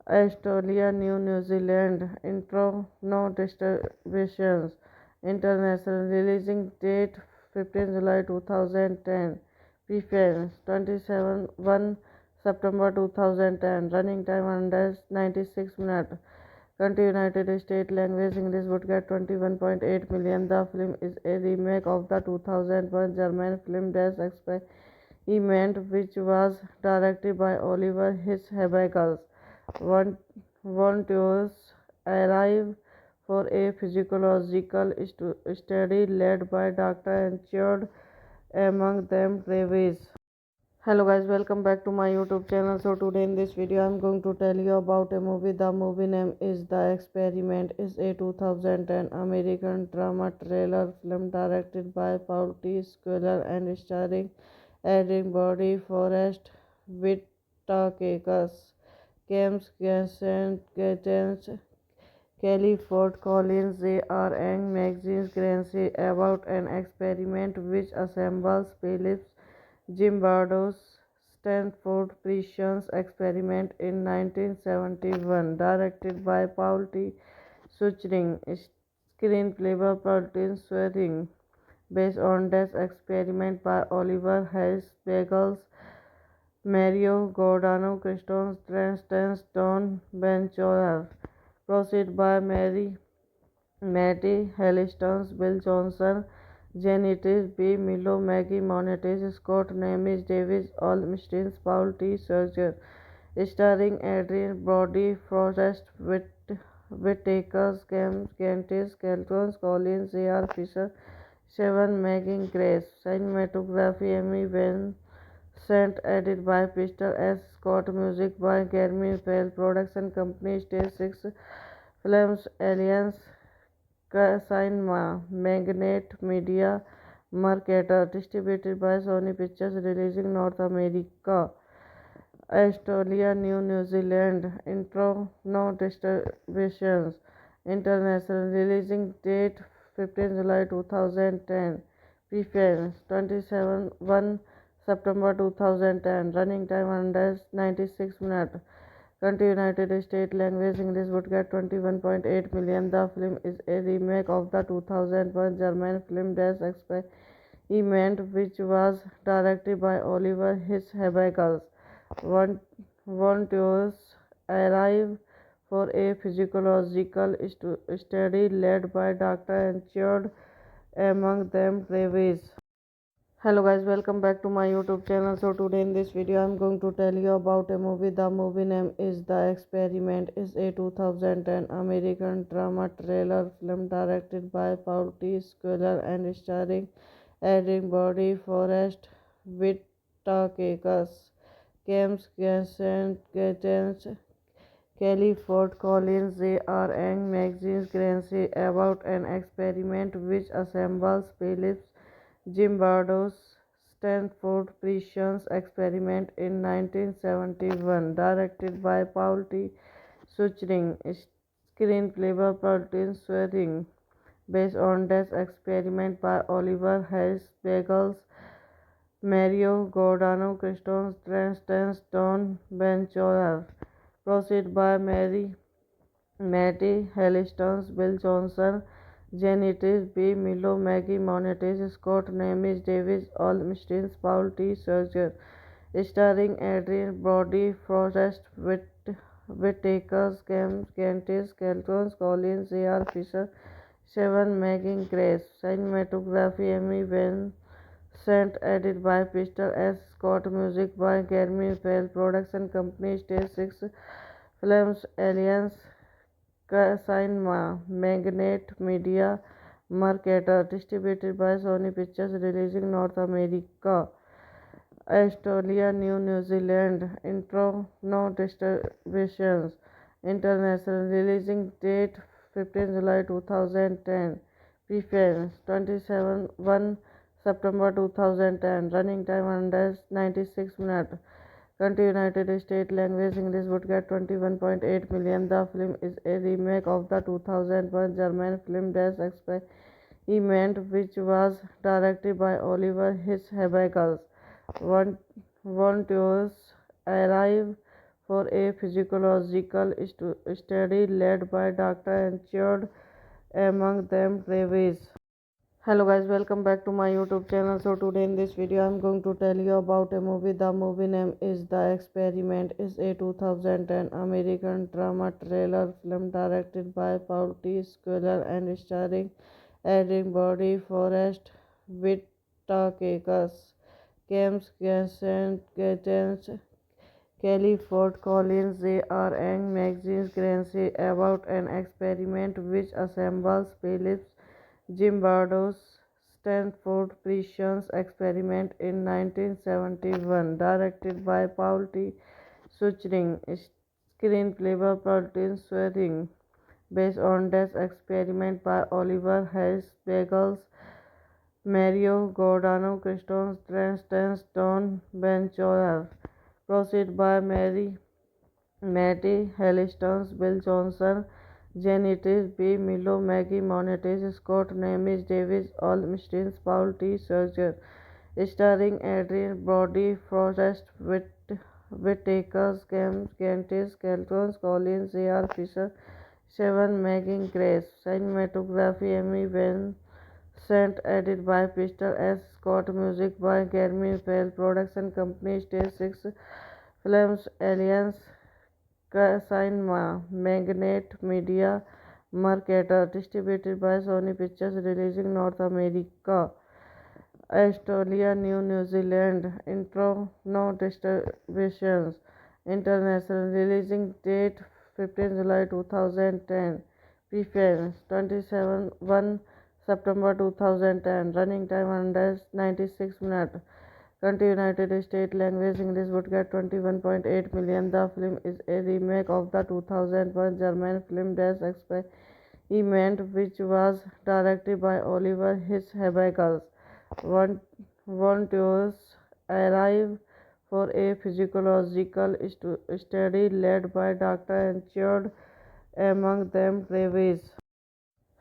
Australia, New Zealand. Intro, no distributions. International releasing date 15 July 2010. Preference 27 1 September 2010. Running time 196 minutes. Country United States. Language English. Would get 21.8 million. The film is a remake of the 2001 German film Das Experiment, which was directed by Oliver Hirschberg. Volunteers arrive for a physiological study led by Dr. Enchard, among them Travis. Hello guys, welcome back to my YouTube channel. So today in this video I'm going to tell you about a movie. The movie name is The Experiment. It's a 2010 American drama thriller film directed by Paul T. Squire and starring Adrien Brody, Forrest Whitaker, James Gates, Kelly Ford Collins. They are Young Magazines Grancy about an experiment which assembles Phillips Zimbardo's Stanford Precision Experiment in 1971, directed by Paul T. Suchring, screenplay by Paul T. Suchring, based on this experiment by Oliver Hayes Bagels, Mario Giordano, Christoph Trans, Don Benchorer, proceed by Matty Hellistons, Bill Johnson, Janitis B. Milo, Maggie Monetis, Scott Nemes, Davis Olmstein, Paul T. Serger, starring Adrian Brody, Forrest Whitaker, Cantis, Kelton Collins, A.R. Fisher, Seven Megan Grace, cinematography Emmy Vincent, edit by Pistol S. Scott, music by Jeremy Bell, production company Stage 6 Films, Alliance Cinema, Magnet Media, Mercator, distributed by Sony Pictures, releasing North America, Australia, New Zealand. Intro, no distributions. International, releasing date 15 July 2010. Preference 27 1 September 2010. Running time 196 minutes. Country United States. Language English. Would get 21.8 million. The film is a remake of the 2001 German film Das Experiment, which was directed by Oliver Hirschberg. Volunteers arrive for a physiological study led by Dr. Enchard, among them Travis. Hello guys, welcome back to my YouTube channel. So today in this video I'm going to tell you about a movie. The movie name is The Experiment. It's a 2010 American drama thriller film directed by Paul T. Squire and starring Adrien Brody, Forrest Whitaker, James Gates, Kelly Ford Collins. They are Young Magazines Grancy about an experiment which assembles Phillips Zimbardo's Stanford Precision Experiment in 1971, directed by Paul T. Suchring, screenplay by Paul T. Suchring, based on this experiment by Oliver Hayes Bagels, Mario Giordano, Christoph Trans, Don Benchorer, proceed by Matty Hellistons, Bill Johnson, Janitis B. Milo, Maggie Monetis, Scott Nemes, Davis Olmstein, Paul T. Serger, starring Adrian Brody, Forrest Whitaker, Cantis, Kelton Collins, A.R. Fisher, Seven Megan Grace, cinematography Emmy Vincent, edit by Pistol S. Scott, music by Jeremy Bell, production company Stage 6 Films, Alliance Cinema, Magnet Media, Mercator, distributed by Sony Pictures, releasing North America, Australia, New Zealand. Intro, no distributions. International, releasing date 15 July 2010. Preference 27 1 September 2010. Running time 196 minutes. Country United States. Language English. Would get 21.8 million. The film is a remake of the 2001 German film Das Experiment, which was directed by Oliver Hirschberg. Volunteers arrive for a physiological study led by Dr. Enchard, among them Travis. Hello guys, welcome back to my YouTube channel. So today in this video I'm going to tell you about a movie. The movie name is The Experiment. It's a 2010 American drama thriller film directed by Paul T. Squire and starring Adrien Brody, Forrest Whitaker, James Gates, Kelly Ford Collins. They are Young Magazines Grancy about an experiment which assembles Phillips Zimbardo's Stanford Precision Experiment in 1971, directed by Paul T. Suchring, screenplay by Paul Swearing, based on this experiment by Oliver Hayes Bagels, Mario Giordano, Christoph Trans, Don Benchoir, proceed by Matty Hellistons, Bill Johnson, Janitis B. Milo, Maggie Monetis, Scott Nemes, Davis Olmstein, Paul T. Serger, starring Adrian Brody, Forrest Whitaker, Cantis, Kelton, Collins, A.R. Fisher, Seven Megan Grace, cinematography Emmy Vincent, edit by Pistol S. Scott, music by Jeremy Bell, production company Stage 6 Films, Alliance Cinema, Magnet Media, Marketer, distributed by Sony Pictures, releasing North America, Australia, New Zealand, intro, no distributions, international, releasing date 15 July 2010, preference 27 1 September 2010, running time 196 minutes, country United States, language English, would get 21.8 million. The film is a remake of the 2001 German film Das Experiment, which was directed by Oliver Hirschberg. Volunteers arrive for a physiological study led by Dr. Enchard, among them Travis.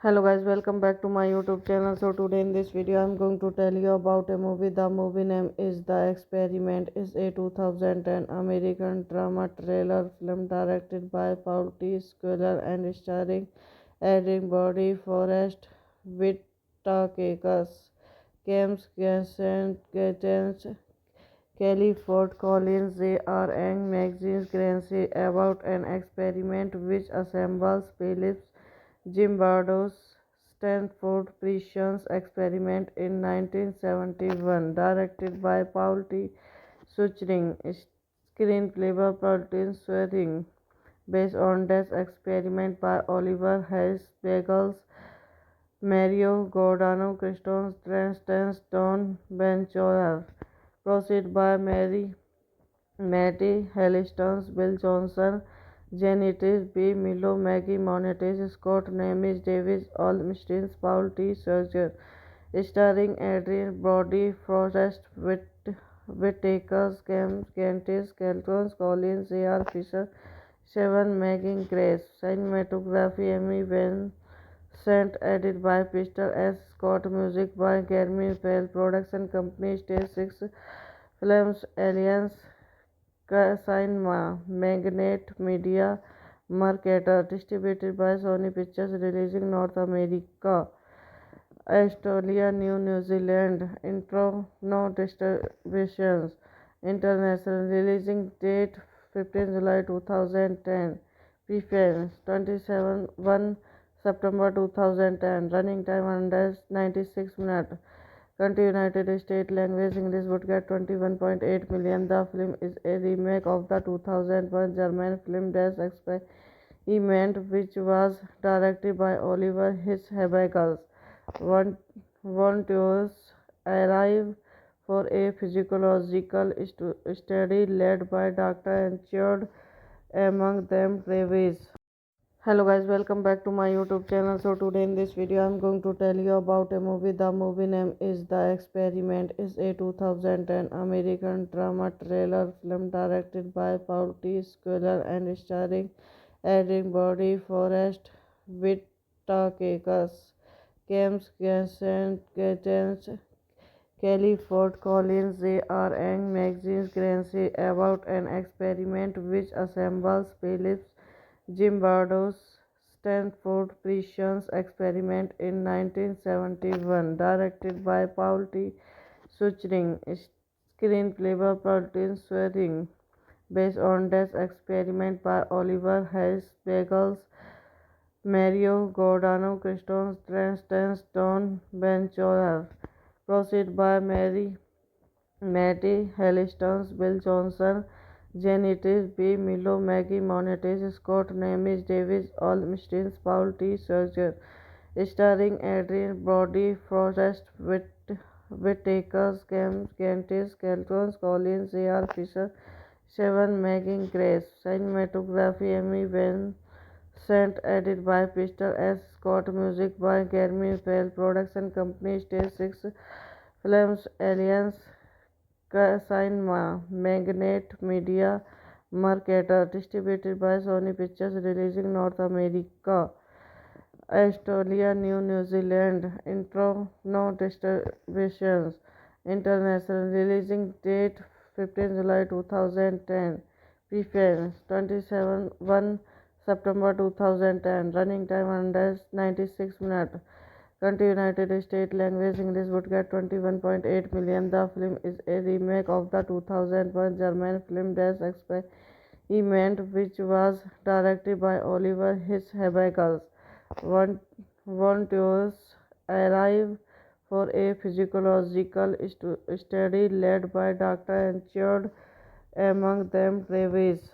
Hello guys, welcome back to my YouTube channel. So today in this video I'm going to tell you about a movie. The movie name is The Experiment. It's a 2010 American drama thriller film directed by Paul T. Squiller and starring Adrian Brody, Forrest Whitaker, James Gaten, Kelly Ford Collins, J.R. Ang, Maxine Grancy, about an experiment which assembles Phillips Zimbardo's Stanford Precision Experiment in 1971, directed by Paul T. Suchring, screenplay by Paul Swearing, based on this experiment by Oliver Hayes Bagels, Mario Giordano, Christoph Trans, Don Benchoir, proceed by Matty Hellistons, Bill Johnson, Janitis B. Milo, Maggie Monetis, Scott Nemes, Davis Olmstein, Paul T. Serger, starring Adrian Brody, Forrest Whitaker, Cantis, Kelton, Collins, A.R. Fisher, Seven Megan Grace, cinematography Emmy Vincent, edit by Pistol S. Scott, music by Jeremy Bell, production company Stage 6 Films, Alliance Cinema, Magnet Media, Marketer, distributed by Sony Pictures, releasing North America, Australia, New Zealand, intro, no distributions, international, releasing date 15 July 2010, preference 27 1 September 2010, running time 196 minutes, country United States, language English, would get 21.8 million. The film is a remake of the 2001 German film Das Experiment, which was directed by Oliver Hirschberg. Volunteers arrive for a physiological study led by Dr. Enchard, among them Travis. Hello guys, welcome back to my YouTube channel. So today in this video I'm going to tell you about a movie. The movie name is The Experiment. It's a 2010 American drama thriller film directed by Paul T. Squiller and starring Adrian Brody, Forrest Whitaker, James Gaten, Kelly Ford Collins, J.R. Ang, Maxine Grancy, about an experiment which assembles Phillips Zimbardo's Stanford Precision Experiment in 1971, directed by Paul T. Suchring, screenplay by Paul Swearing, based on this experiment by Oliver Hayes Bagels, Mario Giordano, Christoph Trans, Don Benchoir, proceed by Matty Hellistons, Bill Johnson, Janitis B. Milo, Maggie Monetis, Scott Nemes, Davis Olmstein, Paul T. Serger, starring Adrian Brody, Forrest Whitaker, Cam Cantis, Kelton Collins, A.R. Fisher, Seven Megan Grace. Cinematography Emmy Vincent, edit by Peter S. Scott, music by Jeremy Bell, production company Stage 6 Films, Alliance Cinema, Magnet Media, Mercator, distributed by Sony Pictures, releasing North America, Australia, New Zealand, intro, no distributions, international, releasing date 15 July 2010, preference 27 1 September 2010, running time 196 minutes, country United States, language English, would get 21.8 million. The film is a remake of the 2001 German film Das Experiment, which was directed by Oliver Hirschberg. Volunteers arrive for a physiological study led by Dr. Enchard, among them Travis.